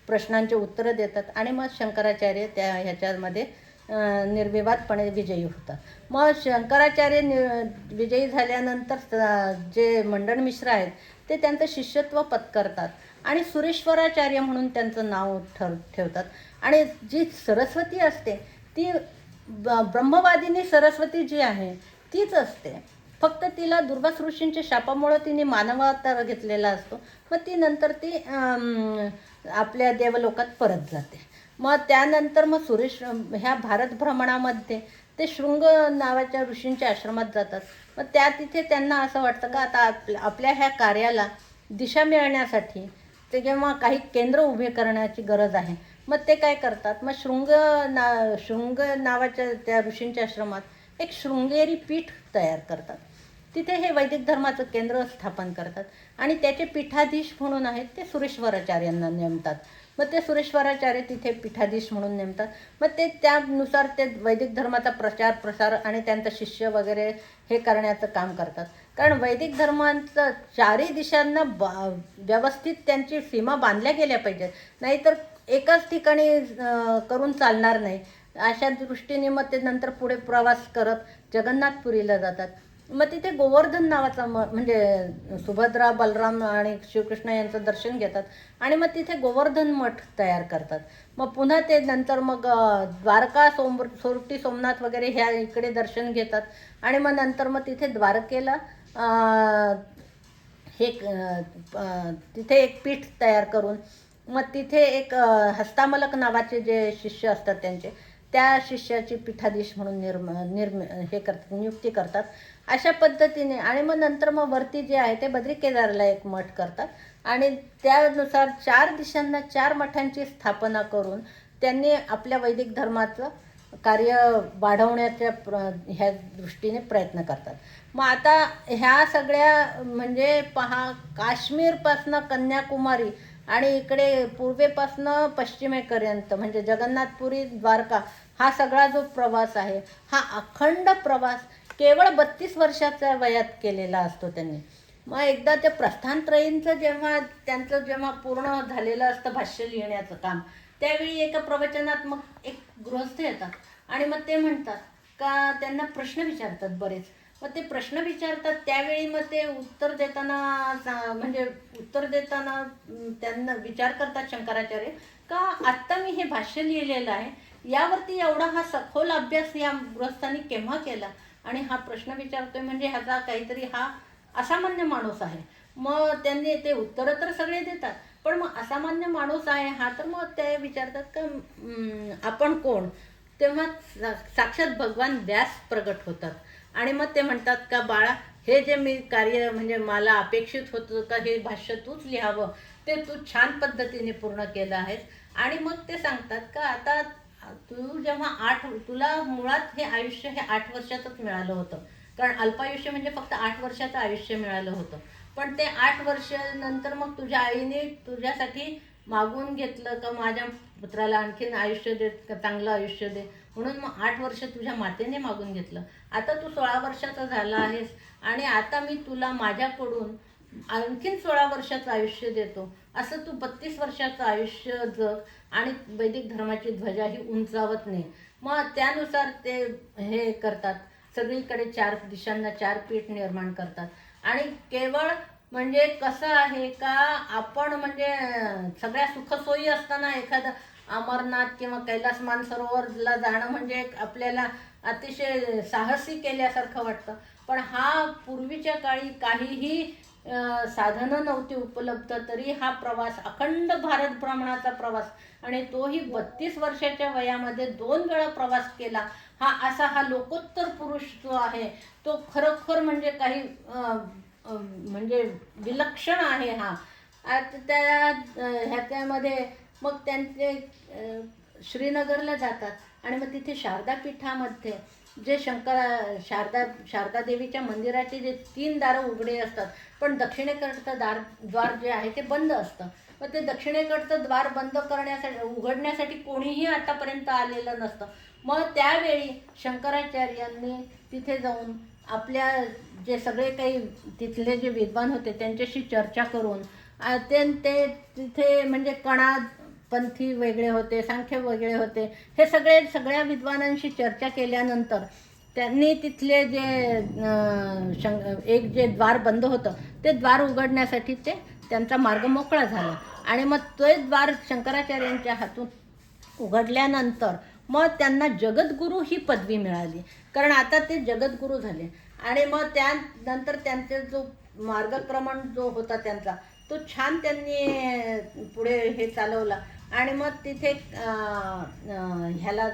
प्रश्नांचे उत्तरं देतात. आणि मग शंकराचार्य ह्याच्यामध्ये निर्विवादपणे विजयी होतात. मग शंकराचार्य विजयी झाल्यानंतर जे मंडन मिश्र आहेत ते त्यांचं शिष्यत्व पत्करतात आणि सुरेश्वराचार्य म्हणून त्यांचं नाव ठेवतात. आणि जी सरस्वती असते ती ब्रह्मवादिनी सरस्वती जी आहे तीच असते, फक्त तिला दुर्वास ऋषींच्या शापामुळं तिने मानवावतार घेतलेला असतो. मग ती नंतर ती आपल्या देवलोकात परत जाते. मग त्यानंतर मग सुरेश ह्या भारत भ्रमणामध्ये ते शृंग नावाच्या ऋषींच्या आश्रमात जातात. मग तिथे त्यांना असं वाटतं का आता आपल्या ह्या कार्याला दिशा मिळण्यासाठी ते जेव्हा काही केंद्र उभे करण्याची गरज आहे, मग ते काय करतात, मग शृंग नावाच्या त्या ऋषींच्या आश्रमात एक शृंगेरी पीठ तयार करतात. तिथे हे वैदिक धर्माचं केंद्र स्थापन करतात आणि त्याचे पीठाधीश म्हणून आहेत ते सुरेश्वराचार्यांना नेमतात. मग ते सुरेश्वराचार्य तिथे पीठाधीश म्हणून नेमतात. मग ते त्यानुसार ते वैदिक धर्माचा प्रसार आणि त्यांचं शिष्य वगैरे हे करण्याचं काम करतात. कारण वैदिक धर्मांचं चारही दिशांना व्यवस्थित त्यांची सीमा बांधल्या गेल्या पाहिजेत, नाहीतर एकाच ठिकाणी करून चालणार नाही. अशा दृष्टीने मग ते नंतर पुढे प्रवास करत जगन्नाथपुरीला जातात. मग तिथे गोवर्धन नावाचा म्हणजे सुभद्रा, बलराम आणि श्रीकृष्ण यांचं दर्शन घेतात आणि मग तिथे गोवर्धन मठ तयार करतात. मग पुन्हा ते नंतर मग द्वारका, सोरटी, सोमनाथ वगैरे ह्या इकडे दर्शन घेतात आणि मग नंतर मग तिथे द्वारकेला तिथे एक पीठ तयार करून मग तिथे एक हस्तामलक नावाचे जे शिष्य असतात त्या शिष्याची पीठाधीश म्हणून नियुक्ती करतात. अशा पद्धतीने आणि मग नंतर मग वरती जे आहे ते बद्रिकेदारला एक मठ करतात आणि त्यानुसार 4 दिशांना 4 मठांची स्थापना करून त्यांनी आपल्या वैदिक धर्माचं कार्य वाढवण्याच्या ह्या दृष्टीने प्रयत्न करतात. मग आता ह्या सगळ्या म्हणजे पहा, काश्मीरपासनं कन्याकुमारी आणि इकडे पूर्वेपासनं पश्चिमेपर्यंत म्हणजे जगन्नाथपुरी, द्वारका हा सगळा जो प्रवास आहे हा अखंड प्रवास केवळ 32 वर्षाच्या वयात केलेला असतो त्यांनी. मग एकदा ते प्रस्थानत्रयींचं जेव्हा पूर्ण झालेलं असतं भाष्य लिहिण्याचं काम, त्यावेळी एका प्रवचनात मग एक गृहस्थ येतात आणि मग ते म्हणतात का त्यांना प्रश्न विचारतात बरेच. मग ते प्रश्न विचारतात त्यावेळी मग ते उत्तर देताना त्यांना विचार करतात शंकराचार्य का आत्ता मी हे भाष्य लिहिलेलं आहे, यावरती एवढा हा सखोल अभ्यास या गृहस्थांनी केव्हा केला आणि हा प्रश्न विचारतोय म्हणजे ह्याचा काहीतरी हा असामान्य माणूस आहे. मग त्यांनी ते उत्तरं तर सगळे देतात, पण मग असामान्य माणूस आहे हा, तर मग ते विचारतात का आपण कोण. तेव्हा साक्षात भगवान व्यास प्रगट होतात आणि मग ते म्हणतात का बाळा, हे जे मी कार्य म्हणजे मला अपेक्षित होतं का हे भाष्य तूच लिहावं, ते तू छान पद्धतीने पूर्ण केलं आहेस. आणि मग ते सांगतात का आता तू जेव्हा तुला मुळात हे आयुष्य हे 8 वर्षातच मिळालं होतं, कारण अल्पायुष्य म्हणजे फक्त 8 वर्षाचं आयुष्य मिळालं होतं. पण ते 8 वर्ष नंतर मग तुझ्या आईने तुझ्यासाठी मागून घेतलं का माझ्या पुत्राला आणखीन आयुष्य दे, चांगलं आयुष्य दे, म्हणून मग 8 वर्ष तुझ्या मातेने मागून घेतलं. आता तू 16 वर्षाचा झाला आहेस आणि आता मी तुला माझ्याकडून आणखीन 16 वर्षाचं आयुष्य देतो, असं तू 32 वर्षाचं आयुष्य जग आणि वैदिक धर्माची ध्वजा ही उंचावत नाही. मग त्यानुसार ते हे करतात, सगळीकडे 4 दिशांना 4 पीठ निर्माण करतात. आणि केवळ म्हणजे कसं आहे का आपण म्हणजे सगळ्या सुखसोयी असताना एखादं अमरनाथ किंवा कैलास मानसरोवरला जाणं म्हणजे आपल्याला अतिशय साहसी केल्यासारखं वाटतं. पण हा पूर्वीच्या काळी काहीही साधनं नव्हती उपलब्ध, तरी हा प्रवास अखंड भारत भ्रमणाचा प्रवास आणि तोही 32 वर्षाच्या वयामध्ये 2 वेळा प्रवास केला. हा लोकोत्तर पुरुष जो आहे तो खरोखर म्हणजे काही म्हणजे विलक्षण आहे हा. आता ह्याच्यामध्ये मग त्यांचे श्रीनगरला जातात आणि मग तिथे शारदा पीठामध्ये जे शारदा देवीच्या मंदिराचे जे 3 दारं उघडे असतात, पण दक्षिणेकडचं द्वार जे आहे ते बंद असतं. मग ते दक्षिणेकडचं द्वार बंद उघडण्यासाठी कोणीही आतापर्यंत आलेलं नसतं. मग त्यावेळी शंकराचार्यांनी तिथे जाऊन आपल्या जे सगळे काही तिथले जे विद्वान होते त्यांच्याशी चर्चा करून ते तिथे म्हणजे पंथी वेगळे होते, सांख्य वेगळे होते, हे सगळ्या विद्वानांशी चर्चा केल्यानंतर त्यांनी तिथले जे एक जे द्वार बंद होतं ते द्वार उघडण्यासाठी त्यांचा मार्ग मोकळा झाला आणि मग ते द्वार शंकराचार्यांच्या हातून उघडल्यानंतर मग त्यांना जगद्गुरू ही पदवी मिळाली, कारण आता ते जगद्गुरू झाले. आणि मग त्यानंतर त्यांचे जो मार्गक्रमण जो होता त्यांचा तो छान त्यांनी पुढे हे चालवला आणि मग तिथे ह्याला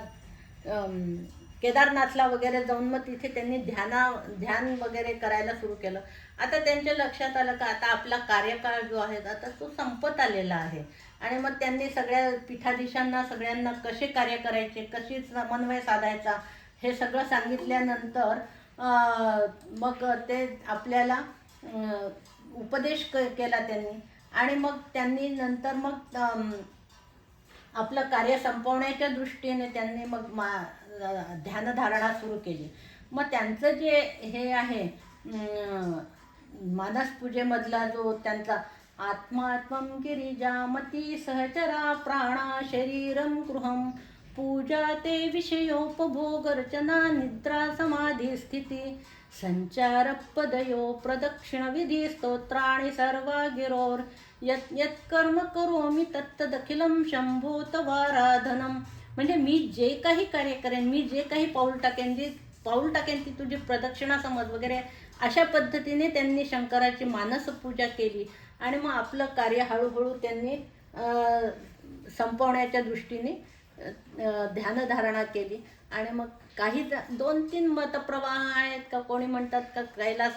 केदारनाथला वगैरे जाऊन मग तिथे त्यांनी ध्यान वगैरे करायला सुरू केलं. आता त्यांच्या लक्षात आलं का आता आपला कार्यकाळ जो आहे आता तो संपत आलेला आहे. आणि मग त्यांनी सगळ्या पीठाधीशांना सगळ्यांना कसे कार्य करायचे, कशी समन्वय साधायचा हे सगळं सांगितल्यानंतर मग ते आपल्याला उपदेश केला त्यांनी. आणि मग त्यांनी नंतर मग आपलं कार्य संपवण्याच्या दृष्टीने त्यांनी मग ध्यानधारणा सुरू केली. मग त्यांचं जे हे आहे मानसपूजेमधला जो त्यांचा आत्मात्मं गिरिजामती सहचरा प्राणा शरीरं गृहं पूजा ते विषयोपभोगर्चना निद्रा समाधी स्थिती संचार पदयो प्रदक्षिण विधी स्तोत्राणि सर्वा गिरोर यत् यत् कर्म करोमि तत्तदखिलं शंभो तवाराधनम. म्हणजे मी जे काही कार्य करेन, मी जे काही पाऊल टाकेन ती तुझी प्रदक्षिणा समज वगैरे अशा पद्धतीने त्यांनी शंकराची मानसपूजा केली. आणि मग आपलं कार्य हळूहळू त्यांनी संपवण्याच्या दृष्टीने ध्यानधारणा केली. आणि मग काही 2-3 मतप्रवाह आहेत का, कोणी म्हणतात का कैलास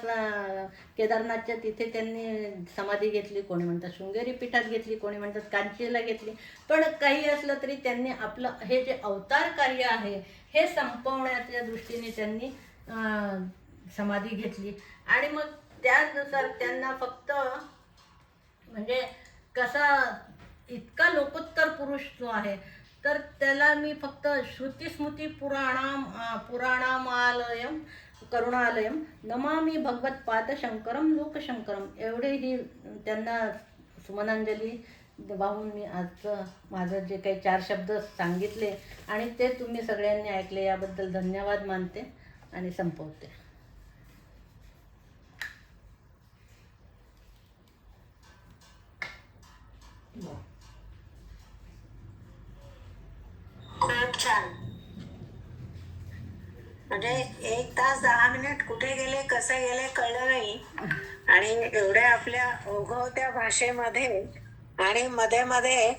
केदारनाथच्या तिथे त्यांनी समाधी घेतली, कोणी म्हणतात शृंगेरी पीठात घेतली, कोणी म्हणतात कांचीला घेतली. पण काही असलं तरी त्यांनी आपलं हे जे अवतार कार्य आहे हे संपवण्याच्या दृष्टीने त्यांनी समाधी घेतली. आणि मग त्यानुसार त्यांना फक्त म्हणजे कसा इतका लोकोत्तर पुरुष जो आहे तर त्याला मी फक्त श्रुतिस्मृती पुराणामालयम करुणालयम नमामि भगवत्पादशंकरम लोकशंकरम एवढेही त्यांना सुमनांजली वाहून मी आजचं माझं जे काही 4 शब्द सांगितले आणि ते तुम्ही सगळ्यांनी ऐकले याबद्दल धन्यवाद मानते आणि संपवते. छान. म्हणजे 1 तास 10 मिनिट कुठे गेले कसे गेले कळलं नाही. आणि एवढ्या आपल्या ओघवत्या भाषेमध्ये आणि मध्ये मध्ये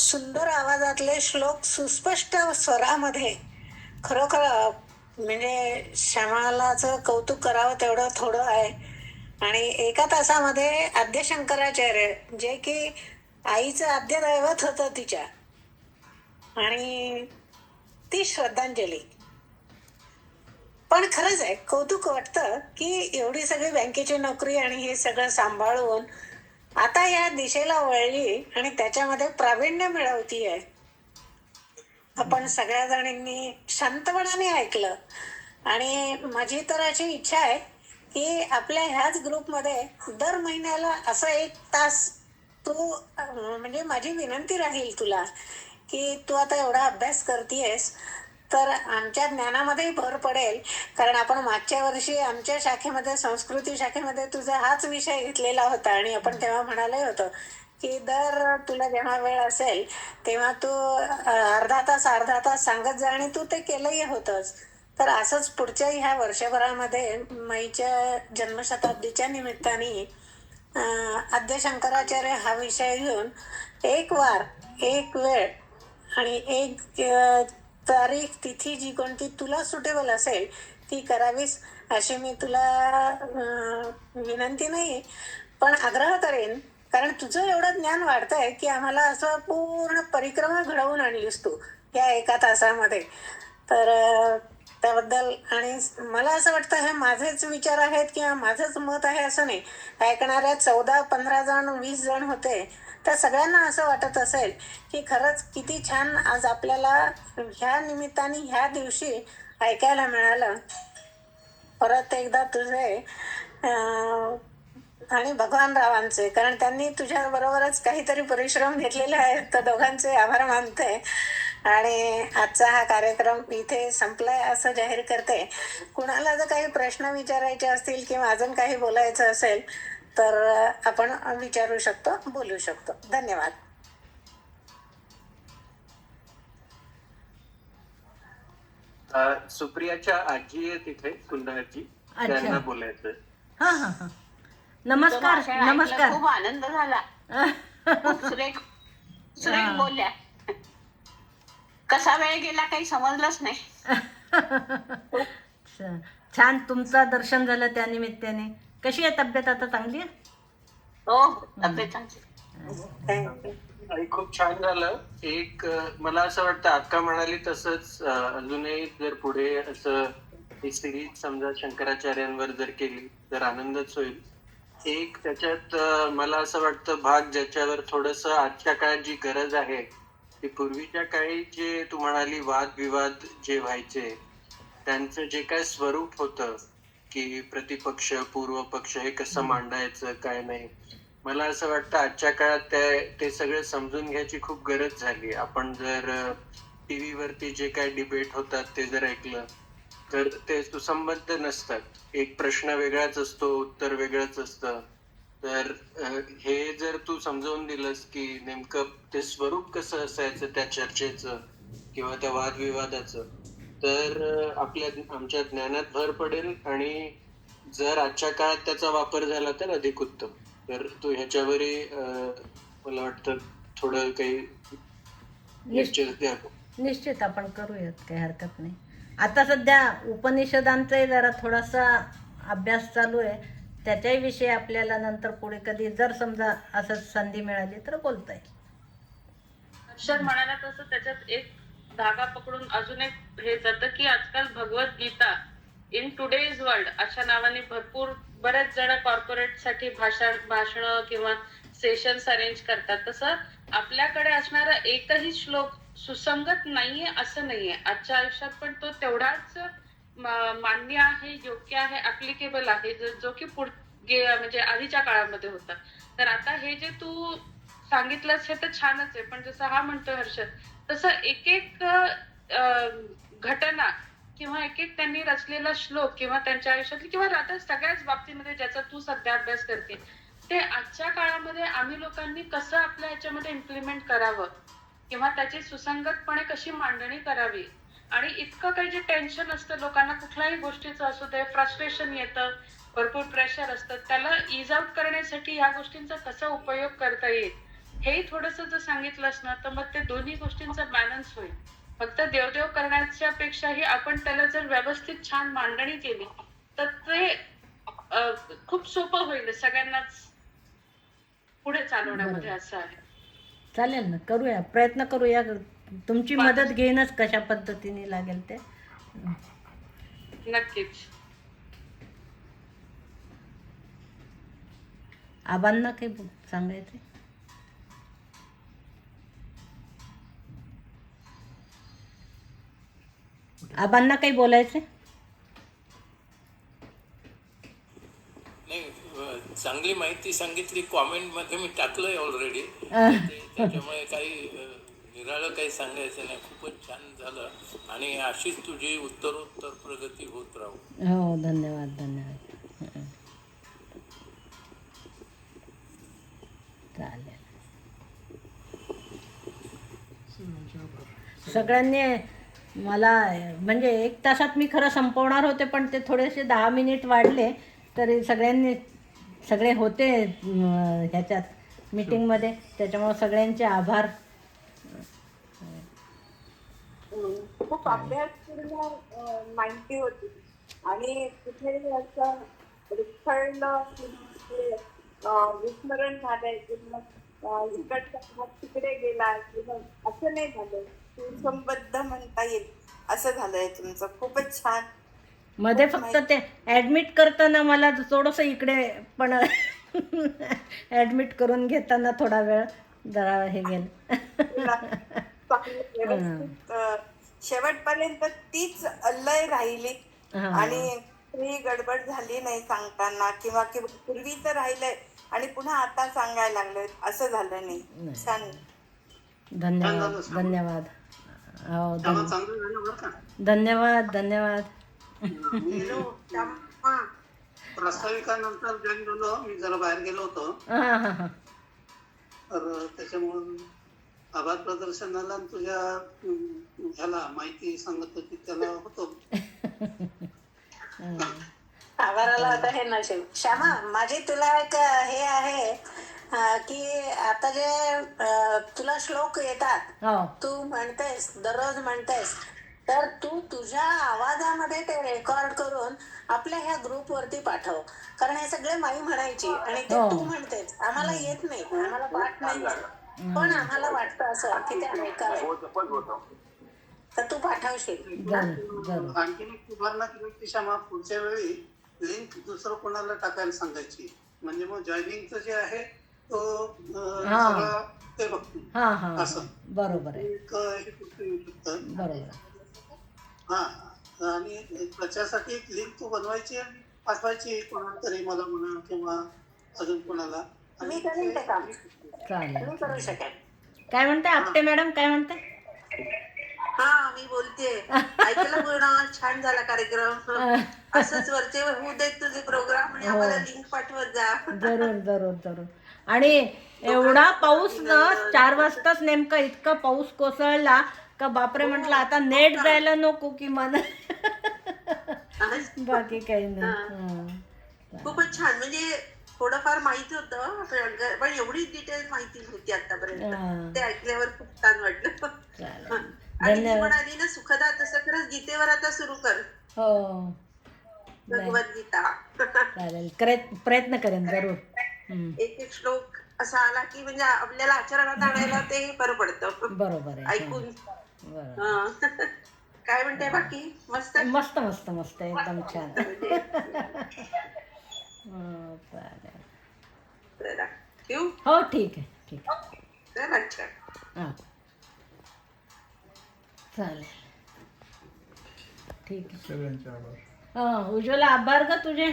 सुंदर आवाजातले श्लोक सुस्पष्ट स्वरामध्ये खरोखर म्हणजे श्यामालाचं कौतुक करावं तेवढं थोडं आहे. आणि 1 तासामध्ये आद्य शंकराचार्य जे की आईचं आद्य दैवत होतं तिच्या, आणि ती श्रद्धांजली. पण खरंच आहे कौतुक वाटतं की एवढी सगळी बँकेची नोकरी आणि हे सगळं सांभाळून आता या दिशेला वळली आणि त्याच्यामध्ये प्रावीण्य मिळवतीये. आपण सगळ्या जणींनी शांतपणाने ऐकलं. आणि माझी तर अशी इच्छा आहे की आपल्या ह्याच ग्रुपमध्ये दर महिन्याला असं 1 तास तू म्हणजे माझी विनंती राहील तुला की तू आता एवढा अभ्यास करतेयस तर आमच्या ज्ञानामध्येही भर पडेल. कारण आपण मागच्या वर्षी आमच्या शाखेमध्ये संस्कृती शाखेमध्ये तुझा हाच विषय घेतलेला होता आणि आपण तेव्हा म्हणाले होतं की दर तुला जेव्हा वेळ असेल तेव्हा तू अर्धा तास सांगत जा, आणि तू ते केलंही होतंच. तर असंच पुढच्या ह्या वर्षभरामध्ये माईच्या जन्मशताब्दीच्या निमित्ताने आद्य शंकराचार्य हा विषय घेऊन 1 वार 1 वेळ आणि 1 तारीख तिथी जी कोणती तुला सुटेबल असेल ती करावीस अशी मी तुला विनंती नाही पण आग्रह करेन. कारण तुझं एवढं ज्ञान वाढतंय की आम्हाला असं पूर्ण परिक्रमा घडवून आणलीस तू या 1 तासामध्ये. तर त्याबद्दल, आणि मला असं वाटतं हे माझेच विचार आहेत किंवा माझंच मत आहे असं नाही. ऐकणाऱ्या 14-15 जण 20 जण होते तर सगळ्यांना असं वाटत असेल की खरंच किती छान आज आपल्याला ह्या निमित्ताने ह्या दिवशी ऐकायला मिळालं. परत एकदा तुझे आणि भगवान रावांचे, कारण त्यांनी तुझ्या बरोबरच काहीतरी परिश्रम घेतलेले आहेत, तर दोघांचे आभार मानते. आणि आजचा हा कार्यक्रम इथे संपलाय असं जाहीर करते. कुणाला जर काही प्रश्न विचारायचे असतील किंवा अजून काही बोलायचं असेल तर आपण विचारू शकतो, बोलू शकतो. धन्यवाद. सुप्रियाच्या आजी आहे तिथे, कुंडाची, त्यांना बोलायचं. हा हा हा. नमस्कार. नमस्कार. खूप आनंद झाला. खूप सुरेख बोलल्या. कसा वेळ गेला काही समजलंच नाही. छान तुमचं दर्शन झालं त्या निमित्ताने. कशी आहे तब्येत आता? चांगली आहे? हो, तब्येत चांगली. आणि खूप छान झालं. एक मला असं वाटतं अक्का म्हणाली तसंच अजूनही जर पुढे असं ही सिरीज समजा शंकराचार्यांवर जर केली तर आनंदच होईल. एक त्याच्यात मला असं वाटतं भाग ज्याच्यावर थोडस आजच्या काळात जी गरज आहे ती पूर्वीच्या काळी जे तू म्हणाली वादविवाद जे व्हायचे त्यांचं जे काय स्वरूप होतं की प्रतिपक्ष पूर्व पक्ष हे कसं मांडायचं काय नाही, मला असं वाटतं आजच्या काळात ते सगळं समजून घ्यायची खूप गरज झाली. आपण जर टीव्ही वरती जे काय डिबेट होतात ते जर ऐकलं तर ते सुसंबद्ध नसतात. एक प्रश्न वेगळाच असतो, उत्तर वेगळंच असतं. तर हे जर तू समजावून दिलंस की नेमकं ते स्वरूप कसं असायचं त्या चर्चेचं किंवा त्या वादविवादाचं, तर आमच्या ज्ञानात भर पडेल. आणि जर आजच्या काळात त्याचा वापर झाला तर अधिक उत्तम. तर तू ह्याच्यावरही मला वाटतं थोडं काही लेक्चर द्या. निश्चित आपण करूयात, काही हरकत नाही. आता सध्या उपनिषदांचाही जरा थोडासा अभ्यास चालू आहे. त्याच्याही विषयी आपल्याला नंतर पुढे कधी जर समजा असं संधी मिळाली तर बोलता येईल. हर्षद म्हणाला तसं त्याच्यात एक धागा पकडून अजून एक हे जातं की आजकाल भगवद्गीता इन टुडेज वर्ल्ड अशा नावाने बरेच जण कॉर्पोरेट साठी भाषण किंवा सेशन्स अरेंज करतात. तसं आपल्याकडे असणारा एकही श्लोक सुसंगत नाहीये असं नाहीये. आजच्या आयुष्यात पण तो तेवढाच मान्य आहे, योग्य आहे, ऍप्लिकेबल आहे जो की म्हणजे आधीच्या काळामध्ये होता. तर आता हे जे तू सांगितलंस हे तर छानच आहे, पण जसं हा म्हणतोय हर्षद तसं एक एक घटना किंवा एक एक त्यांनी रचलेला श्लोक किंवा त्यांच्या आयुष्यातली किंवा आता सगळ्याच बाबतीमध्ये ज्याचा तू सध्या अभ्यास करते ते आजच्या काळामध्ये आम्ही लोकांनी कसं आपल्या ह्याच्यामध्ये इम्प्लिमेंट करावं किंवा त्याची सुसंगतपणे कशी मांडणी करावी. आणि इतकं काही जे टेन्शन असतं लोकांना कुठल्याही गोष्टीचं असू दे, फ्रस्ट्रेशन येतं, भरपूर प्रेशर असतं, त्याला इज आउट करण्यासाठी या गोष्टींचा कसा उपयोग करता येईल हेही थोडंसं जर सांगितलंस ना तर मग ते दोन्ही गोष्टींचा बॅलन्स होईल. फक्त देवदेव करण्याच्या पेक्षाही आपण त्याला जर व्यवस्थित छान मांडणी केली तर ते खूप सोपं होईल सगळ्यांनाच पुढे चालवण्यामध्ये. असं आहे. चालेल ना, करूया, प्रयत्न करूया. तुमची मदत घेईनच कशा पद्धतीने लागेल ते. नक्कीच. आबांना काही सांगायचं? आबांना काही बोलायचं? नाही, चांगली माहिती सांगितली. कॉमेंटमध्ये मी टाकलंय ऑलरेडी, त्याच्यामुळे काही निराळं काही सांगायचं नाही. खूपच छान झालं आणि अशीच तुझी उत्तरोत्तर प्रगती होत राहू. हो, धन्यवाद धन्यवाद. चालेल. सगळ्यांनी मला म्हणजे 1 तासात मी खरं संपवणार होते पण ते थोडेसे 10 मिनिट वाढले. तरी सगळे होते ह्याच्यात मीटिंगमध्ये, त्याच्यामुळे सगळ्यांचे आभार. खूप अभ्यासपूर्ण माहिती होती आणि कुठे असं विस्मरण झालंय किंवा इकडचा भाग तिकडे गेला किंवा असं नाही झालं. सुसंबद्ध म्हणता येईल असं झालंय तुमचं. खूपच छान. मध्ये फक्त ते ॲडमिट करताना मला थोडंसं इकडे पण ॲडमिट करून घेताना थोडा वेळ जरा हे गेलं. शेवटपर्यंत तीच लय राहिली आणि ही गडबड झाली नाही सांगताना किंवा पूर्वीचं राहिलंय आणि पुन्हा आता सांगायला लागलंय असं झालं नाही. छान. धन्यवाद धन्यवाद. हो, धन्यवाद धन्यवाद. प्रास्ताविकानंतर जॉईन झालो. मी जरा बाहेर गेलो होतो तर त्याच्यामुळे आभार प्रदर्शनाला तुझ्या ह्याला माहिती सांगत होती त्याला होतो. आभाराला आता हे नसेल. श्यामा, माझी तुला एक हे आहे. की आता जे तुला श्लोक येतात, हो तू म्हणतेस, दररोज म्हणतेस, तर तू तुझ्या आवाजामध्ये ते रेकॉर्ड करून आपल्या ह्या ग्रुपवरती पाठव. कारण हे सगळे माई म्हणायची आणि ते हो. तू म्हणतेस. आम्हाला येत नाही, आम्हाला पाठ नाही येत, पण आम्हाला वाटतं असं की ते ऐकावं. तर तू पाठवशील. जरूर जरूर. आणखीन एक सुधारणा केली की क्षमा, पुढच्या वेळी लिंक दुसरं कोणाला टाकायला सांगायची. म्हणजे मग जॉईनिंगचं जे आहे तो हा. सगळं ते बघतील. हां हां असं बरोबर आहे, एक हे कृत्य येऊ शकतं. बरोबर. हा, आणि त्याच्यासाठी एक लिंक तू बनवायची आणि पाठवायची कोणाला तरी, मला म्हणा किंवा अजून कोणाला. मी करेन ते काम, चालेल. मी करू शकेन. काय म्हणते आपटे मॅडम, काय म्हणते? हा, मी बोलते. ऐकलं पूर्ण, छान झाला कार्यक्रम. असंच वरचे होऊ देत तुझे प्रोग्राम आणि आम्हाला लिंक पाठवत जा. जरूर जरूर जरूर. आणि एवढा पाऊस ना, 4 वाजताच नेमका इतका पाऊस कोसळला का बापरे, म्हटलं आता नेट जायला नको की मन. बाकी काही नाही. हां. खूपच छान. म्हणजे थोडंफार माहिती होतं, पण एवढी डिटेल माहिती नव्हती हां. आतापर्यंत. ते ऐकल्यावर खूप छान वाटलं. चालेल. आणि ती धन्यवाद. म्हणाली ना, सुखदा, तसं खरंच गीतेवर आता सुरू कर, हो नाही, भगवद्गीता. चालेल, प्रयत्न करेन जरूर. एक एक श्लोक असा आला की म्हणजे आपल्याला आचरणात आणायला ते बरं पडतं बरोबर आहे. ऐकून. बरोबर. हा. काय म्हणते बाकी? मस्त. मस्त मस्त मस्त, एकदम छान. हो, चालेल. चला, ठेवू? हो ठीक आहे, ठीक आहे. चला, अच्छा. हां चालेल, ठीक आहे. सगळ्यांचे आभार. हां, उज्ज्वला, आभार ग तुझे.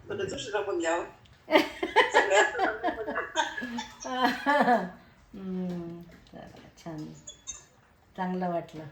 तुला दुसरं बोलल्यावर चला, छान, चांगलं वाटलं.